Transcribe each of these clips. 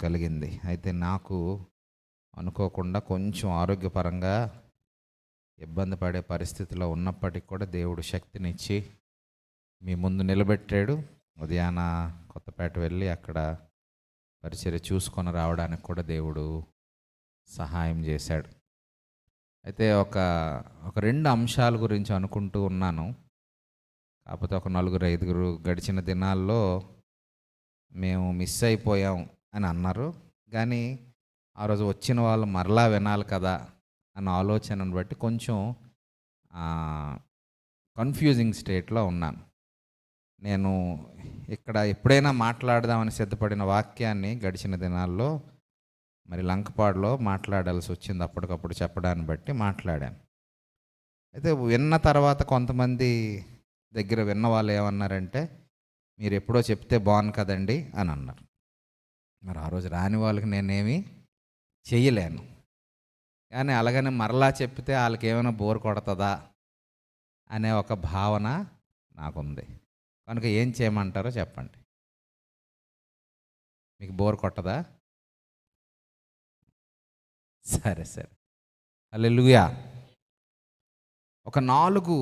కలిగింది. అయితే నాకు అనుకోకుండా కొంచెం ఆరోగ్యపరంగా ఇబ్బంది పడే పరిస్థితిలో ఉన్నప్పటికి కూడా దేవుడు శక్తినిచ్చి మీ ముందు నిలబెట్టాడు. ఉదయాన కొత్తపేట వెళ్ళి అక్కడ పరిచర్య చూసుకొని రావడానికి కూడా దేవుడు సహాయం చేశాడు. అయితే ఒక ఒక 2 అంశాల గురించి అనుకుంటూ ఉన్నాను. కాకపోతే ఒక 4-5 గడిచిన దినాల్లో మేము మిస్ అయిపోయాం అని అన్నారు. కానీ ఆ రోజు వచ్చిన వాళ్ళు మరలా వినాలి కదా అన్న ఆలోచనను బట్టి కొంచెం కన్ఫ్యూజింగ్ స్టేట్లో ఉన్నాను. నేను ఇక్కడ ఎప్పుడైనా మాట్లాడదామని సిద్ధపడిన వాక్యాన్ని గడిచిన దినాల్లో మరి లంకపాడులో మాట్లాడాల్సి వచ్చింది. అప్పటికప్పుడు చెప్పడాన్ని బట్టి మాట్లాడాను. అయితే విన్న తర్వాత కొంతమంది దగ్గర విన్న వాళ్ళు ఏమన్నారంటే, మీరు ఎప్పుడో చెప్తే బాగుంది కదండి అని అన్నారు. మరి ఆ రోజు రాని వాళ్ళకి నేనేమి చెయ్యలేను. కానీ అలాగని మరలా చెప్తే వాళ్ళకి ఏమైనా బోర్ కొడుతుందా అనే ఒక భావన నాకుంది. కనుక ఏం చేయమంటారో చెప్పండి. మీకు బోర్ కొట్టదా? సరే సరే, హల్లెలూయా. ఒక 4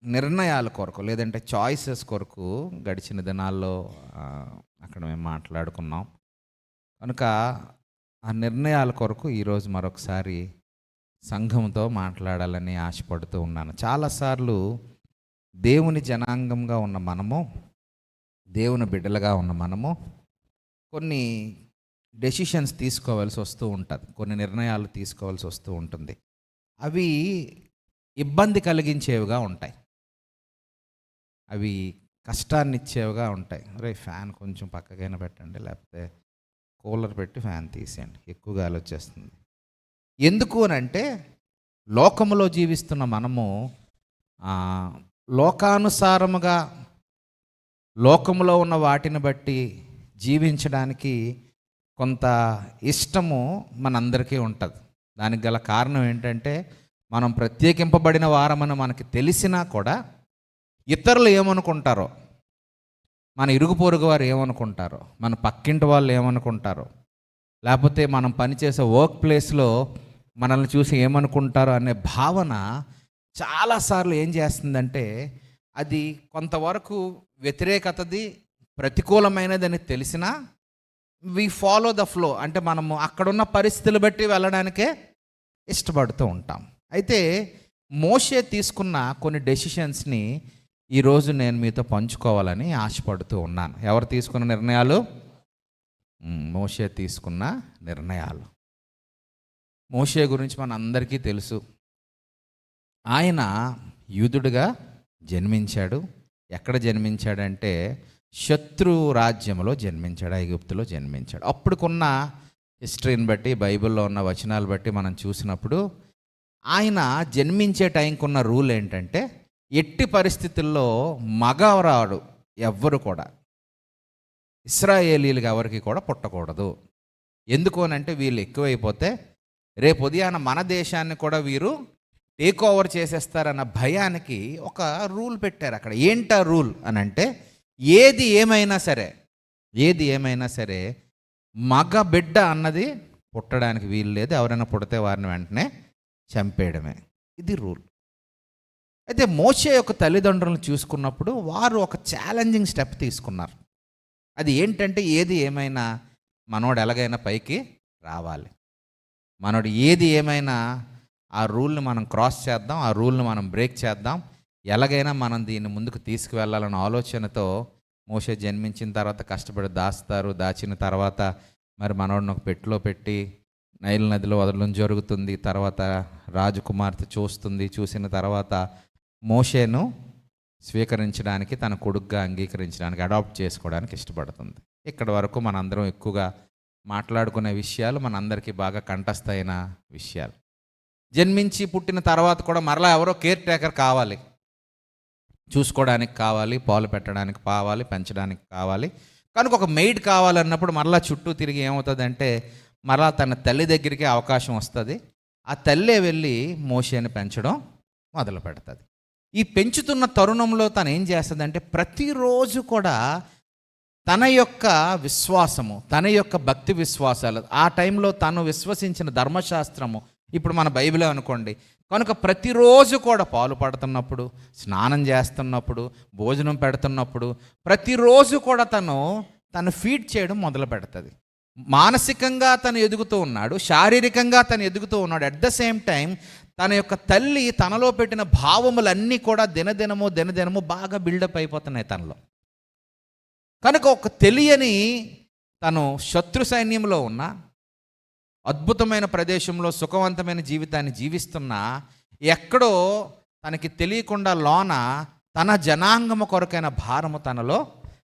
నిర్ణయాల కొరకు లేదంటే చాయిసెస్ కొరకు గడిచిన దినాల్లో అక్కడ మేము మాట్లాడుకున్నాం. కనుక ఆ నిర్ణయాల కొరకు ఈరోజు మరొకసారి సంఘంతో మాట్లాడాలని ఆశపడుతూ ఉన్నాను. చాలాసార్లు దేవుని జనాంగంగా ఉన్న మనము, దేవుని బిడ్డలుగా ఉన్న మనము కొన్ని డెసిషన్స్ తీసుకోవాల్సి వస్తూ ఉంటుంది, కొన్ని నిర్ణయాలు తీసుకోవాల్సి వస్తూ ఉంటుంది. అవి ఇబ్బంది కలిగించేవిగా ఉంటాయి, అవి కష్టాన్ని ఇచ్చేవిగా ఉంటాయి. రే ఫ్యాన్ కొంచెం పక్కకైనా పెట్టండి, లేకపోతే కూలర్ పెట్టి ఫ్యాన్ తీసేయండి, ఎక్కువ గాలి వచ్చేస్తుంది. ఎందుకు అని అంటే లోకములో జీవిస్తున్న మనము లోకానుసారముగా లోకములో ఉన్న వాటిని బట్టి జీవించడానికి కొంత ఇష్టము మనందరికీ ఉంటుంది. దానికి గల కారణం ఏంటంటే మనం ప్రత్యేకింపబడిన వారమని మనకి తెలిసినా కూడా ఇతరులు ఏమనుకుంటారో, మన ఇరుగు పొరుగు వారు ఏమనుకుంటారో, మన పక్కింటి వాళ్ళు ఏమనుకుంటారో, లేకపోతే మనం పనిచేసే వర్క్ ప్లేస్లో మనల్ని చూసి ఏమనుకుంటారో అనే భావన చాలాసార్లు ఏం చేస్తుందంటే అది కొంతవరకు వ్యతిరేకతది, ప్రతికూలమైనదని తెలిసినా వి ఫాలో ద ఫ్లో, అంటే మనము అక్కడున్న పరిస్థితులు బట్టి వెళ్ళడానికే ఇష్టపడుతూ ఉంటాం. అయితే మోషే తీసుకున్న కొన్ని డెసిషన్స్ని ఈరోజు నేను మీతో పంచుకోవాలని ఆశపడుతూ ఉన్నాను. ఎవరు తీసుకున్న నిర్ణయాలు? మోషే తీసుకున్న నిర్ణయాలు. మోషే గురించి మన అందరికీ తెలుసు. ఆయన యూదుడుగా జన్మించాడు. ఎక్కడ జన్మించాడంటే శత్రు రాజ్యంలో జన్మించాడు, ఐగుప్తులో జన్మించాడు. అప్పుడుకున్న హిస్టరీని బట్టి, బైబిల్లో ఉన్న వచనాలు బట్టి మనం చూసినప్పుడు ఆయన జన్మించే టైంకి ఉన్న రూల్ ఏంటంటే ఎట్టి పరిస్థితుల్లో మగవరాడు ఎవ్వరు కూడా, ఇశ్రాయేలీలుగా ఎవరికి కూడా పుట్టకూడదు. ఎందుకు అని అంటే వీళ్ళు ఎక్కువైపోతే రేపు ఉదయాన మన దేశాన్ని కూడా వీరు టేక్ ఓవర్ చేసేస్తారన్న భయానికి ఒక రూల్ పెట్టారు అక్కడ. ఏంటా రూల్ అని అంటే ఏది ఏమైనా సరే మగ బిడ్డ అన్నది పుట్టడానికి వీలు లేదు, ఎవరైనా పుడితే వారిని వెంటనే చంపేయడమే, ఇది రూల్. అయితే మోషే యొక్క తల్లిదండ్రులను చూసుకున్నప్పుడు వారు ఒక ఛాలెంజింగ్ స్టెప్ తీసుకున్నారు. అది ఏంటంటే ఏది ఏమైనా మనోడు ఎలాగైనా పైకి రావాలి, మనోడు ఏది ఏమైనా ఆ రూల్ని మనం క్రాస్ చేద్దాం, ఆ రూల్ని మనం బ్రేక్ చేద్దాం, ఎలాగైనా మనం దీన్ని ముందుకు తీసుకువెళ్ళాలన్న ఆలోచనతో మోషే జన్మించిన తర్వాత కష్టపడి దాచిన తర్వాత మరి మనోడిని ఒక పెట్టెలో పెట్టి నైల్ నదిలో వదలడం జరుగుతుంది. తర్వాత రాజకుమార్తె చూసిన తర్వాత మోషేను స్వీకరించడానికి, తన కొడుకుగా అంగీకరించడానికి, అడాప్ట్ చేసుకోవడానికి ఇష్టపడుతుంది. ఇక్కడి వరకు మనందరం ఎక్కువగా మాట్లాడుకునే విషయాలు, మనందరికీ బాగా కంఠస్థైన విషయాలు. జన్మించి పుట్టిన తర్వాత కూడా మరలా ఎవరో కేర్ టేకర్ కావాలి, చూసుకోవడానికి కావాలి, పాలు పెట్టడానికి కావాలి, పెంచడానికి కావాలి. కనుక ఒక మెయిడ్ కావాలన్నప్పుడు మరలా చుట్టూ తిరిగి ఏమవుతుందంటే మరలా తన తల్లి దగ్గరికి అవకాశం వస్తుంది. ఆ తల్లే వెళ్ళి మోషేని పెంచడం మొదలు పెడుతుంది. ఈ పెంచుతున్న తరుణంలో తను ఏం చేస్తుందంటే ప్రతిరోజు కూడా తన యొక్క విశ్వాసము, తన యొక్క భక్తి విశ్వాసాలు, ఆ టైంలో తను విశ్వసించిన ధర్మశాస్త్రము, ఇప్పుడు మన బైబిలే అనుకోండి, కనుక ప్రతిరోజు కూడా పాలు పడుతున్నప్పుడు, స్నానం చేస్తున్నప్పుడు, భోజనం పెడుతున్నప్పుడు, ప్రతిరోజు కూడా తను ఫీడ్ చేయడం మొదలు పెడుతుంది. మానసికంగా తను ఎదుగుతూ ఉన్నాడు, శారీరకంగా తను ఎదుగుతూ ఉన్నాడు. అట్ ద సేమ్ టైం తన యొక్క తల్లి తనలో పెట్టిన భావములన్నీ కూడా దినదినము బాగా బిల్డప్ అయిపోతున్నాయి తనలో. కనుక ఒక తెలియని తను శత్రు సైన్యంలో ఉన్న అద్భుతమైన ప్రదేశంలో సుఖవంతమైన జీవితాన్ని జీవిస్తున్నా, ఎక్కడో తనకి తెలియకుండా లోన తన జనాంగము కొరకైన భారము తనలో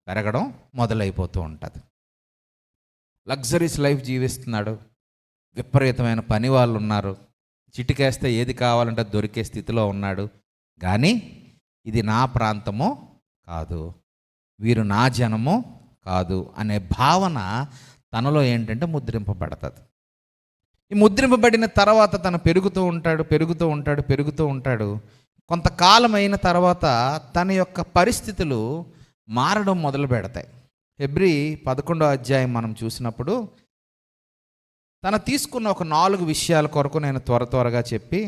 పెరగడం మొదలైపోతూ ఉంటుంది. లగ్జరీస్ లైఫ్ జీవిస్తున్నాడు, విపరీతమైన పని వాళ్ళు ఉన్నారు, చిటికేస్తే ఏది కావాలంటే దొరికే స్థితిలో ఉన్నాడు. కానీ ఇది నా ప్రాంతము కాదు, వీరు నా జనము కాదు అనే భావన తనలో ఏంటంటే ముద్రింపబడుతుంది. ఈ ముద్రింపబడిన తర్వాత తను పెరుగుతూ ఉంటాడు. కొంతకాలం అయిన తర్వాత తన యొక్క పరిస్థితులు మారడం మొదలు పెడతాయి. హెబ్రీ 11వ అధ్యాయం మనం చూసినప్పుడు తను తీసుకున్న ఒక 4 విషయాల కొరకు నేను త్వరగా చెప్పి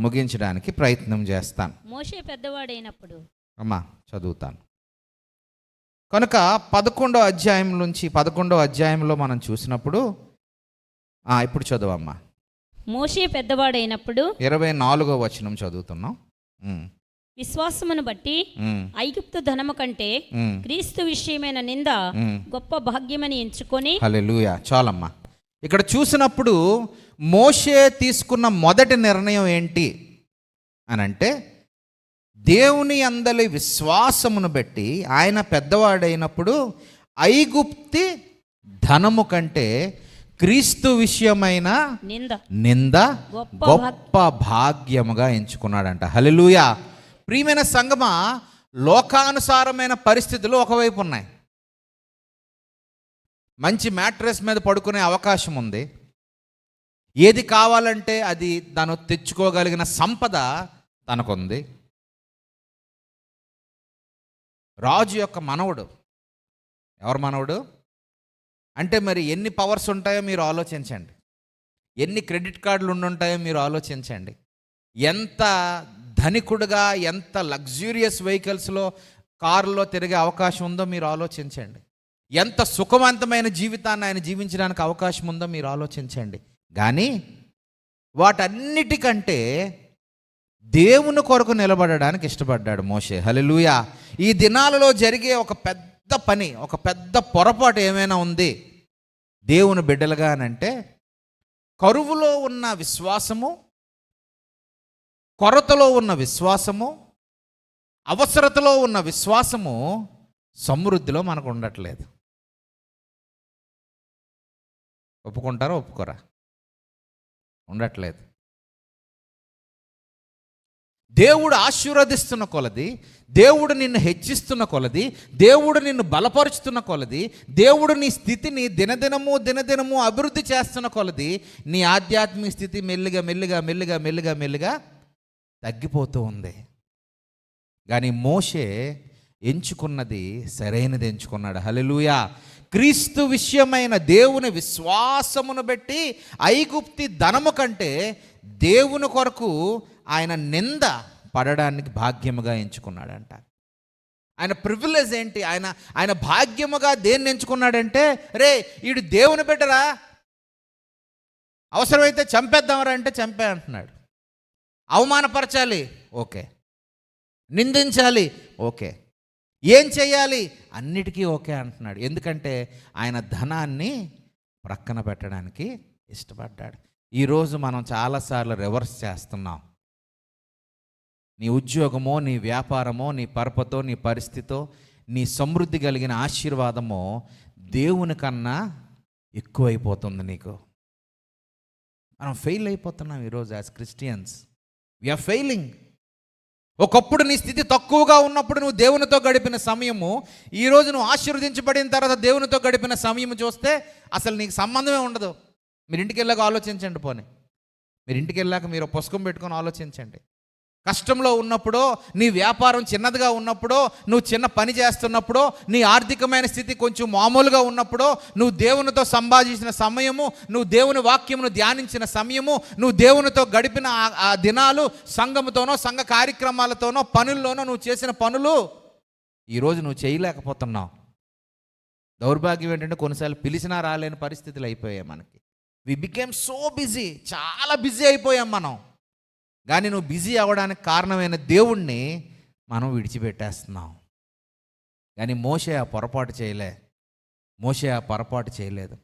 ముగించడానికి ప్రయత్నం చేస్తాను. మోషే పెద్దవాడైనప్పుడు అమ్మా చదువుతాను. కనుక 11వ అధ్యాయం నుంచి 11వ అధ్యాయంలో మనం చూసినప్పుడు ఇప్పుడు చదువమ్మా. మోషే పెద్దవాడైనప్పుడు 24వ వచనం చదువుతున్నాం. విశ్వాసమును బట్టి ఐగుప్తు ధనము కంటే క్రీస్తు విషయమైన నింద గొప్ప భాగ్యమని ఎంచుకొని. హల్లెలూయా. చాలమ్మా. ఇక్కడ చూసినప్పుడు మోషే తీసుకున్న మొదటి నిర్ణయం ఏంటి అని అంటే, దేవుని అందలి విశ్వాసమును బట్టి ఆయన పెద్దవాడైనప్పుడు ఐగుప్తి ధనము కంటే క్రీస్తు విషయమైన నింద గొప్ప భాగ్యముగా ఎంచుకున్నాడంట. హల్లెలూయా. ప్రియమైన సంగమా, లోకానుసారమైన పరిస్థితులు ఒకవైపు ఉన్నాయి. మంచి మ్యాట్రెస్ మీద పడుకునే అవకాశం ఉంది, ఏది కావాలంటే అది తను తెచ్చుకోగలిగిన సంపద తనకుంది. రాజు యొక్క మనవడు. ఎవరు మనవడు అంటే మరి ఎన్ని పవర్స్ ఉంటాయో మీరు ఆలోచించండి, ఎన్ని క్రెడిట్ కార్డులు ఉండుంటాయో మీరు ఆలోచించండి, ఎంత ధనికుడుగా, ఎంత లగ్జూరియస్ వెహికల్స్లో కారులో తిరిగే అవకాశం ఉందో మీరు ఆలోచించండి, ఎంత సుఖవంతమైన జీవితాన్ని ఆయన జీవించడానికి అవకాశం ఉందో మీరు ఆలోచించండి. కానీ వాటన్నిటికంటే దేవుని కొరకు నిలబడడానికి ఇష్టపడ్డాడు మోషే. హల్లెలూయా. ఈ దినాలలో జరిగే ఒక పెద్ద పని, ఒక పెద్ద పొరపాటు ఏమైనా ఉంది దేవుని బిడ్డలుగా అనంటే, కరువులో ఉన్న విశ్వాసము, కొరతలో ఉన్న విశ్వాసము, అవసరతలో ఉన్న విశ్వాసము సమృద్ధిలో మనకు ఉండట్లేదు. ఒప్పుకుంటారా ఒప్పుకోరా? ఉండట్లేదు. దేవుడు ఆశీర్వదిస్తున్న కొలది, దేవుడు నిన్ను హెచ్చిస్తున్న కొలది, దేవుడు నిన్ను బలపరుచుతున్న కొలది, దేవుడు నీ స్థితిని దినదినము అభివృద్ధి చేస్తున్న కొలది నీ ఆధ్యాత్మిక స్థితి మెల్లిగా తగ్గిపోతూ ఉంది. కానీ మోషే ఎంచుకున్నది సరైనది ఎంచుకున్నాడు. హల్లెలూయా. క్రీస్తు విషయమైన దేవుని విశ్వాసమును బట్టి ఐగుప్తి ధనము కంటే దేవుని కొరకు ఆయన నింద పడడానికి భాగ్యముగా ఎంచుకున్నాడంట. ఆయన ప్రివిలేజ్ ఏంటి? ఆయన భాగ్యముగా దేన్ని ఎంచుకున్నాడంటే, రే వీడు దేవుని బిడ్డరా, అవసరమైతే చంపేద్దామరా అంటే చంపే అంటున్నాడు. అవమానపరచాలి, ఓకే. నిందించాలి, ఓకే. ఏం చేయాలి, అన్నిటికీ ఓకే అంటున్నాడు. ఎందుకంటే ఆయన ధనాన్ని ప్రక్కన పెట్టడానికి ఇష్టపడ్డాడు. ఈరోజు మనం చాలాసార్లు రివర్స్ చేస్తున్నాం. నీ ఉద్యోగమో, నీ వ్యాపారమో, నీ పరపతో, నీ పరిస్థితో, నీ సమృద్ధి కలిగిన ఆశీర్వాదమో దేవుని కన్నా ఎక్కువైపోతుంది నీకు. మనం ఫెయిల్ అయిపోతున్నాం ఈరోజు యాజ్ క్రిస్టియన్స్. We are failing. ఒకప్పుడు నీ స్థితి తక్కువగా ఉన్నప్పుడు నువ్వు దేవునితో గడిపిన సమయము, ఈరోజు నువ్వు ఆశీర్వదించబడిన తర్వాత దేవునితో గడిపిన సమయము చూస్తే అసలు నీకు సంబంధమే ఉండదు. మీరు ఇంటికి వెళ్ళాక ఆలోచించండి. మీరు ఇంటికి వెళ్ళాక మీరు పుస్తకం పెట్టుకొని ఆలోచించండి. కష్టంలో ఉన్నప్పుడో, నీ వ్యాపారం చిన్నదిగా ఉన్నప్పుడో, నువ్వు చిన్న పని చేస్తున్నప్పుడో, నీ ఆర్థికమైన స్థితి కొంచెం మామూలుగా ఉన్నప్పుడో, నువ్వు దేవునితో సంభాషించిన సమయము, నువ్వు దేవుని వాక్యమును ధ్యానించిన సమయము, నువ్వు దేవునితో గడిపిన ఆ దినాలు, సంఘముతోనో సంఘ కార్యక్రమాలతోనో పనుల్లోనో నువ్వు చేసిన పనులు ఈరోజు నువ్వు చేయలేకపోతున్నావు. దౌర్భాగ్యం ఏంటంటే కొన్నిసార్లు పిలిచినా రాలేని పరిస్థితులు అయిపోయాయి మనకి. వి బికేమ్ సో బిజీ, చాలా బిజీ అయిపోయాం మనం. కానీ నువ్వు బిజీ అవ్వడానికి కారణమైన దేవుణ్ణి మనం విడిచిపెట్టేస్తున్నాం. కానీ మోషే ఆ పొరపాటు చేయలేదు.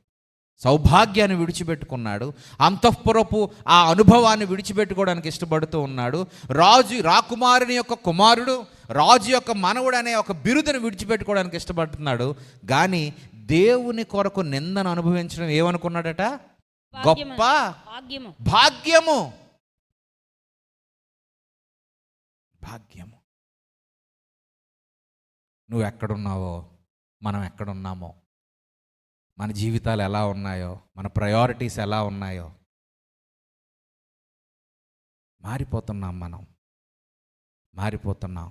సౌభాగ్యాన్ని విడిచిపెట్టుకున్నాడు. అంతఃపురపు ఆ అనుభవాన్ని విడిచిపెట్టుకోవడానికి ఇష్టపడుతూ ఉన్నాడు. రాకుమారుని యొక్క కుమారుడు, రాజు యొక్క మనవుడు అనే ఒక బిరుదుని విడిచిపెట్టుకోవడానికి ఇష్టపడుతున్నాడు. కానీ దేవుని కొరకు నిందను అనుభవించడం ఏమనుకున్నాడట? గొప్ప భాగ్యము. నువ్వు ఎక్కడున్నావో, మనం ఎక్కడున్నామో, మన జీవితాలు ఎలా ఉన్నాయో, మన ప్రయారిటీస్ ఎలా ఉన్నాయో మారిపోతున్నాం.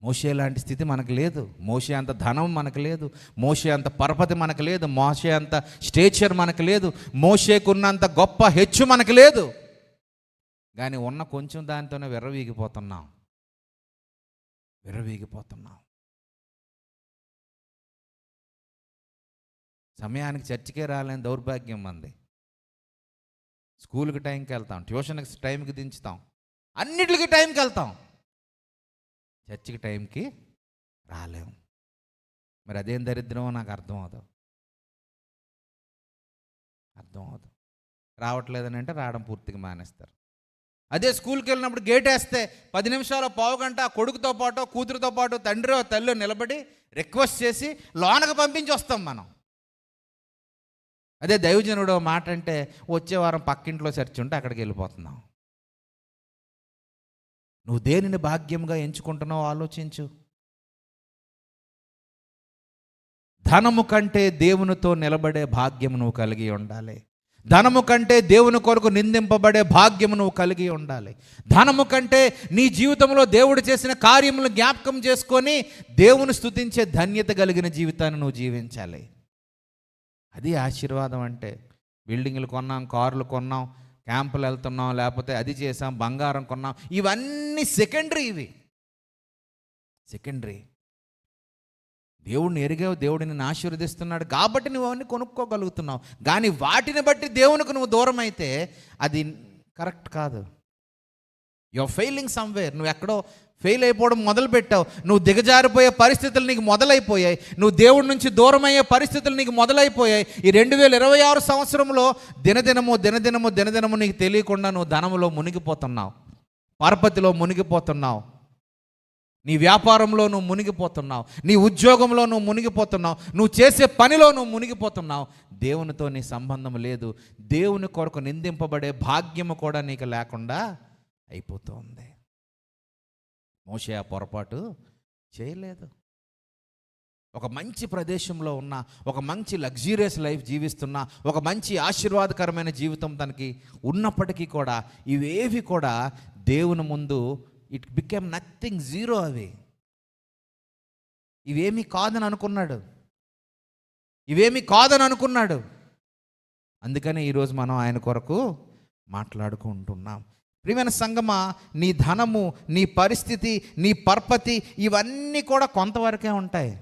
మోషే లాంటి స్థితి మనకు లేదు. మోషే అంత ధనం మనకు లేదు. మోషే అంత పరపతి మనకు లేదు. మోషే అంత స్టేచర్ మనకు లేదు. మోషేకున్నంత గొప్ప హెచ్చు మనకు లేదు. కానీ ఉన్న కొంచెం దానితోనే విర్రవీగిపోతున్నాం. సమయానికి చర్చికే రాలేని దౌర్భాగ్యం మంది. స్కూల్కి టైంకి వెళ్తాం, ట్యూషన్కి టైంకి దించుతాం, అన్నిటికి టైంకి వెళ్తాం, చర్చికి టైంకి రాలేము. మరి అదేం దరిద్రమో నాకు అర్థం అవదు. రావట్లేదని అంటే రావడం పూర్తిగా మానేస్తారు. అదే స్కూల్కి వెళ్ళినప్పుడు గేట్ వేస్తే 10 నిమిషాలు, పావు గంట కొడుకుతో పాటు, కూతురుతో పాటు, తండ్రి తల్లి నిలబడి రిక్వెస్ట్ చేసి లోనకు పంపించి వస్తాం మనం. అదే దైవజనుడు మాట అంటే వచ్చే వారం పక్కింట్లో చర్చ్ ఉంటే అక్కడికి వెళ్ళిపోతున్నాం. నువ్వు దేనిని భాగ్యంగా ఎంచుకుంటున్నావు ఆలోచించు. ధనము కంటే దేవునితో నిలబడే భాగ్యం నువ్వు కలిగి ఉండాలి. ధనము కంటే దేవుని కొరకు నిందింపబడే భాగ్యము నువ్వు కలిగి ఉండాలి. ధనము కంటే నీ జీవితంలో దేవుడు చేసిన కార్యములను జ్ఞాపకం చేసుకొని దేవుని స్తుతించే ధన్యత కలిగిన జీవితాన్ని నువ్వు జీవించాలి. అది ఆశీర్వాదం అంటే. బిల్డింగ్లు కొన్నాం, కార్లు కొన్నాం, క్యాంపులు వెళ్తున్నాం, లేకపోతే అది చేసాం, బంగారం కొన్నాం, ఇవన్నీ సెకండరీ. దేవుడిని ఎరిగావు, దేవుడిని నిన్ను ఆశీర్వదిస్తున్నాడు కాబట్టి నువ్వు అవన్నీ కొనుక్కోగలుగుతున్నావు. కానీ వాటిని బట్టి దేవునికి నువ్వు దూరం అయితే అది కరెక్ట్ కాదు. You are failing somewhere. నువ్వు ఎక్కడో ఫెయిల్ అయిపోవడం మొదలుపెట్టావు. నువ్వు దిగజారిపోయే పరిస్థితులు నీకు మొదలైపోయాయి. నువ్వు దేవుడి నుంచి దూరం అయ్యే పరిస్థితులు నీకు మొదలైపోయాయి. ఈ 2026 సంవత్సరంలో దినదినము నీకు తెలియకుండా నువ్వు ధనములో మునిగిపోతున్నావు, పరపతిలో మునిగిపోతున్నావు, నీ వ్యాపారంలో నువ్వు మునిగిపోతున్నావు, నీ ఉద్యోగంలో నువ్వు మునిగిపోతున్నావు, నువ్వు చేసే పనిలో నువ్వు మునిగిపోతున్నావు. దేవునితో నీ సంబంధం లేదు. దేవుని కొరకు నిందింపబడే భాగ్యము కూడా నీకు లేకుండా అయిపోతుంది. మోషే ఆ పొరపాటు చేయలేదు. ఒక మంచి ప్రదేశంలో ఉన్న, ఒక మంచి లగ్జూరియస్ లైఫ్ జీవిస్తున్న, ఒక మంచి ఆశీర్వాదకరమైన జీవితం తనకి ఉన్నప్పటికీ కూడా ఇవేవి కూడా దేవుని ముందు ఇట్ బికేమ్ నథింగ్, జీరో. ఇవేమీ కాదని అనుకున్నాడు. అందుకని ఈరోజు మనం ఆయన కొరకు మాట్లాడుకుంటున్నాం. ప్రియమైన సంగమా, నీ ధనము, నీ పరిస్థితి, నీ పరపతి ఇవన్నీ కూడా కొంతవరకే ఉంటాయి.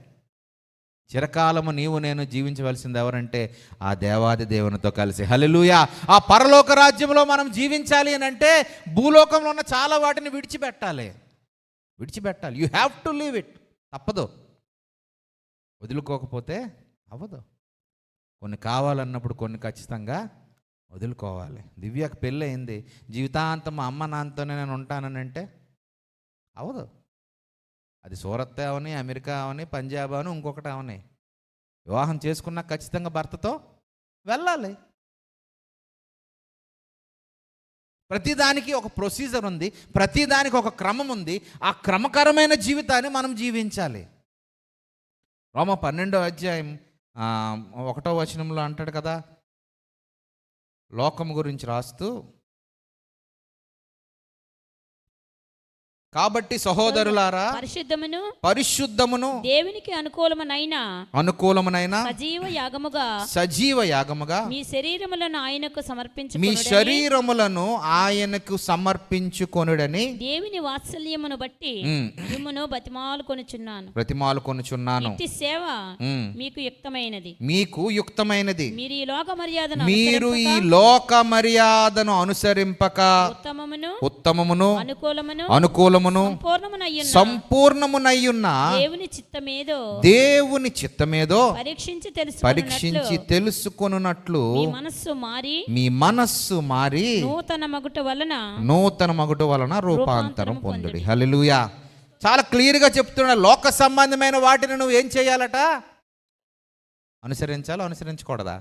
చిరకాలము నీవు నేను జీవించవలసింది ఎవరంటే ఆ దేవాది దేవునితో కలిసి. హల్లెలూయా. ఆ పరలోక రాజ్యంలో మనం జీవించాలి అని అంటే భూలోకంలో ఉన్న చాలా వాటిని విడిచిపెట్టాలి. You have to leave it. తప్పదు. వదులుకోకపోతే అవ్వదు. కొన్ని కావాలన్నప్పుడు కొన్ని ఖచ్చితంగా వదులుకోవాలి. దివ్యకు పెళ్ళి అయింది, జీవితాంతం మా అమ్మ నాన్నతోనే నేను ఉంటానని అంటే అవ్వదు. అది సూరత్ అవని, అమెరికా అవని, పంజాబ్ అవని, ఇంకొకటి అవని, వివాహం చేసుకున్నా ఖచ్చితంగా భర్తతో వెళ్ళాలి. ప్రతిదానికి ఒక ప్రొసీజర్ ఉంది, ప్రతిదానికి ఒక క్రమం ఉంది. ఆ క్రమకరమైన జీవితాన్ని మనం జీవించాలి. రోమా 12వ అధ్యాయం 1వ వచనంలో అంటాడు కదా, లోకం గురించి రాస్తూ కాబట్టి సహోదరులారా, పరిశుద్ధమును దేవునికి అనుకూలమునైన సజీవ యాగముగా మీ శరీరములను ఆయనకు సమర్పించుకొనుడని దేవుని వాత్సల్యమును బట్టి మిమ్మును బ్రతిమాలుకొనుచున్నాను. ఇట్టి సేవ మీకు యుక్తమైనది. మీరు ఈ లోక మర్యాదను అనుసరింపక ఉత్తమమును అనుకూలమును సంపూర్ణమునయ్యున్న దేవుని చిత్తమేదో పరీక్షించి తెలుసుకొనున్నట్లు మీ మనస్సు మారి నూతన మగుట వలన రూపాంతరం పొందుడి. హల్లెలూయా. చాలా క్లియర్గా చెప్తున్నా, లోక సంబంధమైన వాటిని నువ్వు ఏం చేయాలట? అనుసరించకూడదా?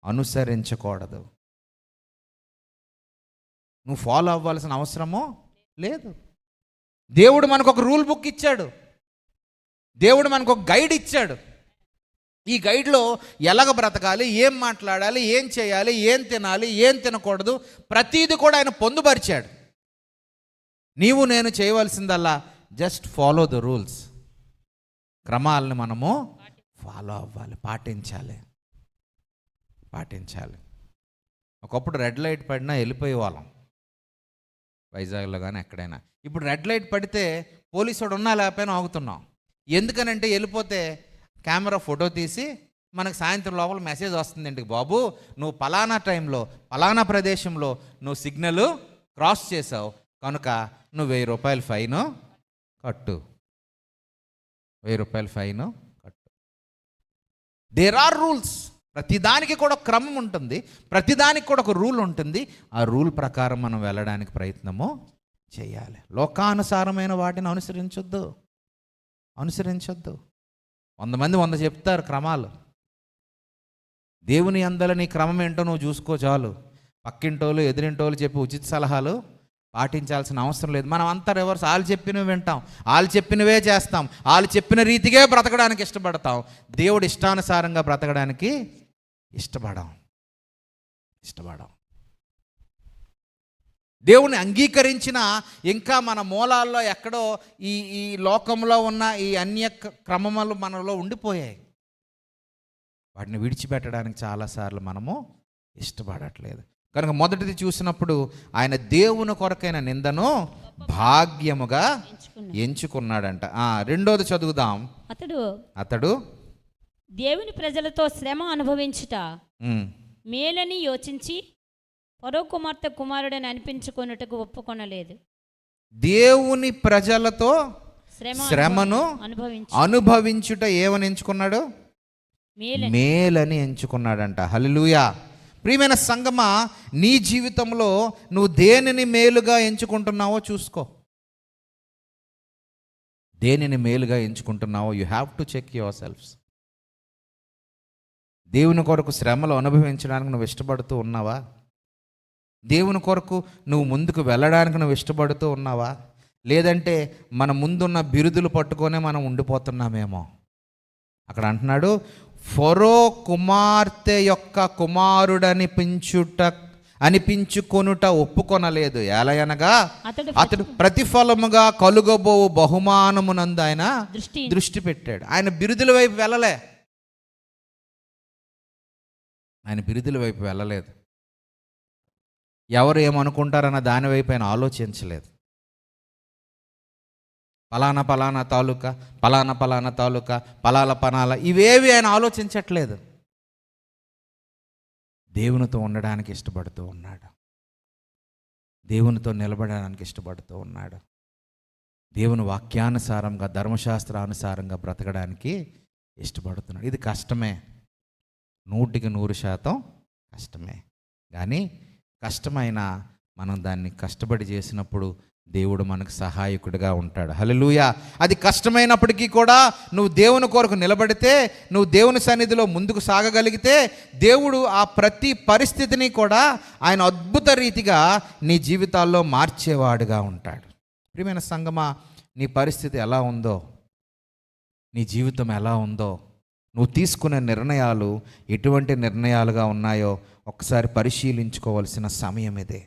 అనుసరించకూడదు. నువ్వు ఫాలో అవ్వాల్సిన అవసరమో లేదు. దేవుడు మనకు ఒక రూల్ బుక్ ఇచ్చాడు, దేవుడు మనకు ఒక గైడ్ ఇచ్చాడు. ఈ గైడ్లో ఎలాగ బ్రతకాలి, ఏం మాట్లాడాలి, ఏం చేయాలి, ఏం తినాలి, ఏం తినకూడదు, ప్రతీది కూడా ఆయన పొందుపరిచాడు. నీవు నేను చేయవలసిందల్లా జస్ట్ ఫాలో ద రూల్స్. క్రమాలను మనము ఫాలో అవ్వాలి, పాటించాలి. ఒకప్పుడు రెడ్ లైట్ పడినా వెళ్ళిపోయే వాళ్ళం, వైజాగ్లో కానీ ఎక్కడైనా. ఇప్పుడు రెడ్ లైట్ పడితే పోలీసు వాడు ఉన్నా లేకపోయినా ఆగుతున్నాం. ఎందుకనంటే వెళ్ళిపోతే కెమెరా ఫోటో తీసి మనకు సాయంత్రం లోపల మెసేజ్ వస్తుంది, ఇంటికి బాబు నువ్వు పలానా టైంలో పలానా ప్రదేశంలో నువ్వు సిగ్నల్ క్రాస్ చేసావు కనుక నువ్వు 1000 రూపాయలు ఫైను కట్టు. 1000 రూపాయలు ఫైను కట్టు. There are rules. ప్రతిదానికి కూడా ఒక క్రమం ఉంటుంది, ప్రతిదానికి కూడా ఒక రూల్ ఉంటుంది. ఆ రూల్ ప్రకారం మనం వెళ్ళడానికి ప్రయత్నము చేయాలి. లోకానుసారమైన వాటిని అనుసరించొద్దు. 100 మంది 100 చెప్తారు క్రమాలు. దేవుని అందల నీ క్రమం ఏంటో నువ్వు చూసుకో చాలు. పక్కింటోళ్ళు ఎదురింటోళ్ళు చెప్పి ఉచిత సలహాలు పాటించాల్సిన అవసరం లేదు. మనం అంతా రివర్స్. వాళ్ళు చెప్పినవి వింటాం, వాళ్ళు చెప్పినవే చేస్తాం, వాళ్ళు చెప్పిన రీతిగా బ్రతకడానికి ఇష్టపడతాం. దేవుడు ఇష్టానుసారంగా బ్రతకడానికి ఇష్టపడం. దేవుని అంగీకరించిన ఇంకా మన మూలాల్లో ఎక్కడో ఈ లోకంలో ఉన్న ఈ అన్య క్రమములు మనలో ఉండిపోయాయి. వాటిని విడిచిపెట్టడానికి చాలాసార్లు మనము ఇష్టపడట్లేదు. కనుక మొదటిది చూసినప్పుడు ఆయన దేవుని కొరకైన నిందను భాగ్యముగా ఎంచుకున్నాడంట. రెండోది చదువుదాం. అతడు దేవుని ప్రజలతో శ్రమ అనుభవించుట మేలని యోచించి ఫరో కుమార్తె కుమారుడని అనిపించుకొనుటకు ఒప్పుకొనలేదు. దేవుని ప్రజలతో శ్రమను అనుభవించుట ఏమని ఎంచుకున్నాడు? మేలని ఎంచుకున్నాడంట. హల్లెలూయా. ప్రియమైన సంగమా, నీ జీవితంలో నువ్వు దేనిని మేలుగా ఎంచుకుంటున్నావో చూసుకో. దేనిని మేలుగా ఎంచుకుంటున్నావో you have to check your selfs. దేవుని కొరకు శ్రమలు అనుభవించడానికి నువ్వు ఇష్టపడుతూ ఉన్నావా? దేవుని కొరకు నువ్వు ముందుకు వెళ్ళడానికి నువ్వు ఇష్టపడుతూ ఉన్నావా? లేదంటే మన ముందున్న బిరుదులు పట్టుకొనే మనం ఉండిపోతున్నామేమో. అక్కడ అంటున్నాడు, ఫరో కుమార్తె యొక్క అనిపించుకొనుట ఒప్పుకొనలేదు. ఎలయనగా అతడు ప్రతిఫలముగా కలుగబోవు బహుమానమునందు ఆయన దృష్టి పెట్టాడు. ఆయన బిరుదుల వైపు వెళ్ళలేదు. ఎవరు ఏమనుకుంటారన్న దానివైపు ఆయన ఆలోచించలేదు. పలానా తాలూకా, పలానా ఇవేవి ఆయన ఆలోచించట్లేదు. దేవునితో ఉండడానికి ఇష్టపడుతూ ఉన్నాడు, దేవునితో నిలబడడానికి ఇష్టపడుతూ ఉన్నాడు, దేవుని వాక్యానుసారంగా ధర్మశాస్త్రానుసారంగా బ్రతకడానికి ఇష్టపడుతున్నాడు. ఇది కష్టమే, 100% కష్టమే. కానీ కష్టమైన మనం దాన్ని కష్టపడి చేసినప్పుడు దేవుడు మనకు సహాయకుడిగా ఉంటాడు. హల్లెలూయా. అది కష్టమైనప్పటికీ కూడా నువ్వు దేవుని కొరకు నిలబడితే, నువ్వు దేవుని సన్నిధిలో ముందుకు సాగగలిగితే దేవుడు ఆ ప్రతి పరిస్థితిని కూడా ఆయన అద్భుత రీతిగా నీ జీవితాల్లో మార్చేవాడుగా ఉంటాడు. ప్రియమైన సంగమా, నీ పరిస్థితి ఎలా ఉందో, నీ జీవితం ఎలా ఉందో, నువ్వు తీసుకునే నిర్ణయాలు ఎటువంటి నిర్ణయాలుగా ఉన్నాయో ఒకసారి పరిశీలించుకోవాల్సిన సమయం ఇదే.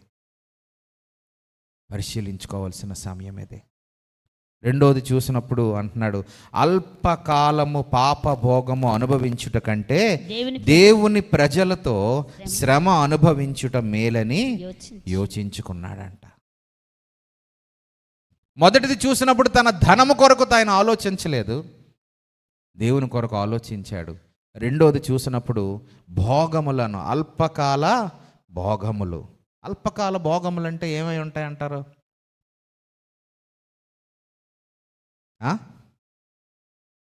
పరిశీలించుకోవాల్సిన సమయం ఇది. రెండోది చూసినప్పుడు అంటున్నాడు, అల్పకాలము పాప భోగము అనుభవించుట కంటే దేవుని ప్రజలతో శ్రమ అనుభవించుట మేలని యోచించుకున్నాడంట. మొదటిది చూసినప్పుడు తన ధనము కొరకు ఆయన ఆలోచించలేదు, దేవుని కొరకు ఆలోచించాడు. రెండోది చూసినప్పుడు భోగములను, అల్పకాల భోగములు. అల్పకాల భోగములు అంటే ఏమై ఉంటాయంటారు?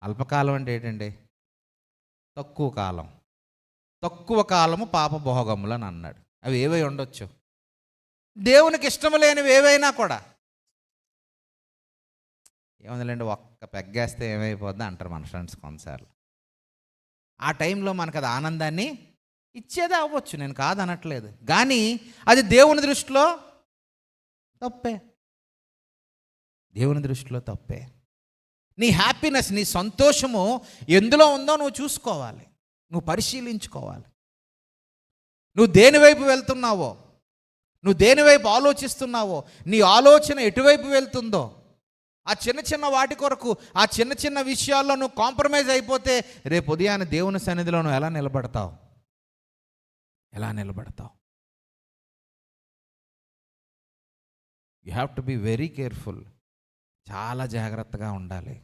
అల్పకాలం అంటే ఏంటండి? తక్కువ కాలం. తక్కువ కాలము పాప భోగములు అని అన్నాడు. అవి ఏవై ఉండొచ్చు? దేవునికి ఇష్టము లేనివి ఏవైనా కూడా. ఏముందిలేండి, ఒక్క పెగ్గేస్తే ఏమైపోద్ది అంటారు మన ఫ్రెండ్స్ కొన్నిసార్లు. ఆ టైంలో మనకు అది ఆనందాన్ని ఇచ్చేదే అవ్వచ్చు, నేను కాదనట్లేదు. కానీ అది దేవుని దృష్టిలో తప్పే. దేవుని దృష్టిలో తప్పే. నీ హ్యాపీనెస్, నీ సంతోషము ఎందులో ఉందో నువ్వు చూసుకోవాలి, నువ్వు పరిశీలించుకోవాలి. నువ్వు దేని వైపు వెళ్తున్నావో, నువ్వు దేని వైపు ఆలోచిస్తున్నావో, నీ ఆలోచన ఎటువైపు వెళ్తుందో, ఆ చిన్న చిన్న వాటి కొరకు, ఆ చిన్న చిన్న విషయాల్లో నువ్వు కాంప్రమైజ్ అయిపోతే రేపు ఉదయాన్నే దేవుని సన్నిధిలో నువ్వు ఎలా నిలబడతావు? ఎలా నిలబడతావు? You have to be very careful. చాలా జాగ్రత్తగా ఉండాలి,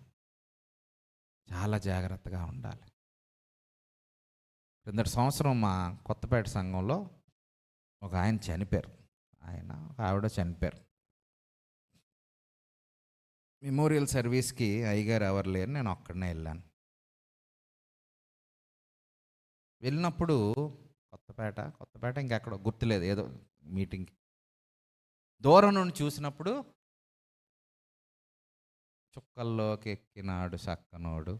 చాలా జాగ్రత్తగా ఉండాలి. క్రిందటి సంవత్సరం మా కొత్తపేట సంఘంలో ఒక ఆయన చనిపోయారు, ఒక ఆవిడ చనిపోయారు. మెమోరియల్ సర్వీస్కి అయ్యగారు ఎవరు లేరు, నేను ఒక్కడనే వెళ్ళాను. వెళ్ళినప్పుడు కొత్తపేట ఇంకెక్కడ గుర్తులేదు, ఏదో మీటింగ్కి దూరం నుండి చూసినప్పుడు చుక్కల్లోకి ఎక్కినాడు చక్కనోడు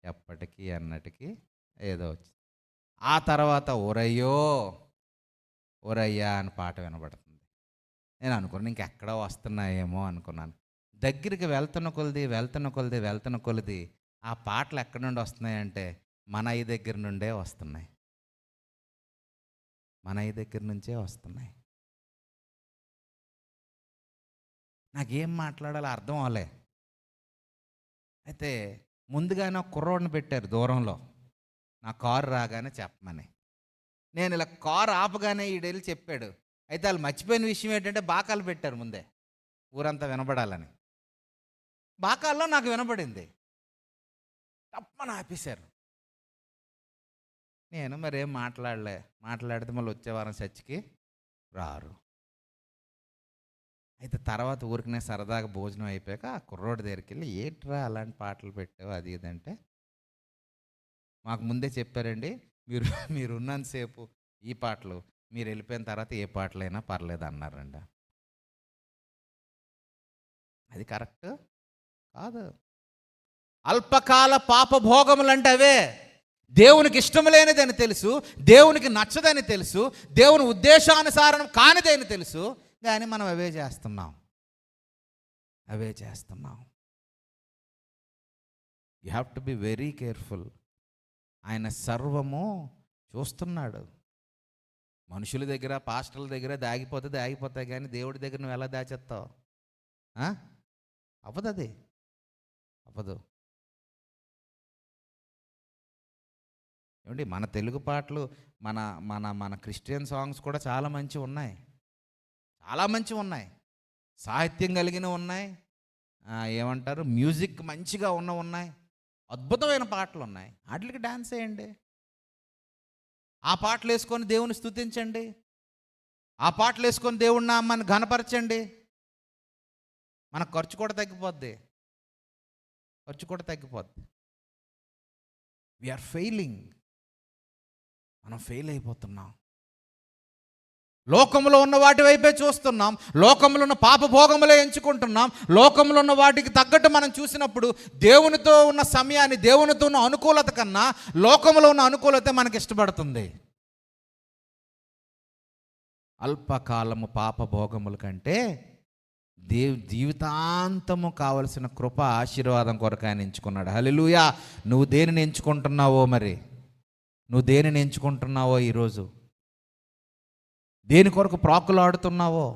ఎప్పటికీ అన్నటికీ ఏదో వచ్చింది. ఆ తర్వాత ఓరయ్యా అని పాట వినబడుతుంది. నేను అనుకున్నాను ఇంకెక్కడో వస్తున్నాయేమో అనుకున్నాను. దగ్గరికి వెళ్తున్న కొలిది ఆ పాటలు ఎక్కడి నుండి వస్తున్నాయంటే మన అయ్య దగ్గర నుండే వస్తున్నాయి, మన అయ్య దగ్గర నుంచే వస్తున్నాయి. నాకేం మాట్లాడాలో అర్థం అవ్వలే. అయితే ముందుగానే ఒక కుర్రోడిని పెట్టారు దూరంలో, నా కారు రాగానే చెప్పమని. నేను ఇలా కారు ఆపగానే ఈడెళ్ళి చెప్పాడు. అయితే వాళ్ళు మర్చిపోయిన విషయం ఏంటంటే బాకాలు పెట్టారు ముందే, ఊరంతా వినబడాలని. బాకాల్లో నాకు వినబడింది, తప్పని ఆపేశారు. నేను మరేం మాట్లాడితే మళ్ళీ వచ్చే వారం చర్చికి రారు. అయితే తర్వాత ఊరికనే సరదాగా భోజనం అయిపోయాక ఆ కుర్రోడి దగ్గరికి వెళ్ళి, ఏంట్రా అలాంటి పాటలు పెట్టావు అది ఇదంటే, మాకు ముందే చెప్పారండి, మీరు ఉన్నంతసేపు ఈ పాటలు, మీరు వెళ్ళిపోయిన తర్వాత ఏ పాటలైనా పర్లేదు అన్నారండి. అది కరెక్ట్ కాదు. అల్పకాల పాప భోగములు అంటే అవే. దేవునికి ఇష్టం లేనిదని తెలుసు, దేవునికి నచ్చదని తెలుసు, దేవుని ఉద్దేశానుసారం కానిదని తెలుసు, కానీ మనం అవే చేస్తున్నాం. You have to be very careful. ఆయన సర్వము చూస్తున్నాడు. మనుషుల దగ్గర, పాస్టర్ల దగ్గర దాగిపోతాయి, కానీ దేవుడి దగ్గర నువ్వు ఎలా దాచేస్తావు? అవ్వదు. ఏమండి, మన తెలుగు పాటలు, మన మన మన క్రిస్టియన్ సాంగ్స్ కూడా చాలా మంచివి ఉన్నాయి, సాహిత్యం కలిగినవి ఉన్నాయి, ఏమంటారు, మ్యూజిక్ మంచిగా ఉన్నాయి, అద్భుతమైన పాటలు ఉన్నాయి. వాటికి డాన్స్ వేయండి, ఆ పాటలు వేసుకొని దేవుని స్తుతించండి, ఆ పాటలు వేసుకొని దేవుడి నామాన్ని ఘనపరచండి. మన ఖర్చు కూడా తగ్గిపోద్ది. We are failing. మనం ఫెయిల్ అయిపోతున్నాం. లోకంలో ఉన్న వాటి వైపే చూస్తున్నాం, లోకంలో ఉన్న పాప భోగములే ఎంచుకుంటున్నాం. లోకంలో ఉన్న వాటికి తగ్గట్టు మనం చూసినప్పుడు దేవునితో ఉన్న సమయాన్ని, దేవునితో ఉన్న అనుకూలత కన్నా లోకంలో ఉన్న అనుకూలత మనకి ఇష్టపడుతుంది. అల్పకాలము పాప భోగముల కంటే జీవితాంతము కావలసిన కృప, ఆశీర్వాదం కొరకు ఆయన ఎంచుకున్నాడు. హల్లెలూయా. నువ్వు దేనిని ఎంచుకుంటున్నావో? నువ్వు దేనిని ఎంచుకుంటున్నావో? ఈరోజు దేని కొరకు ప్రాకులాడుతున్నావో?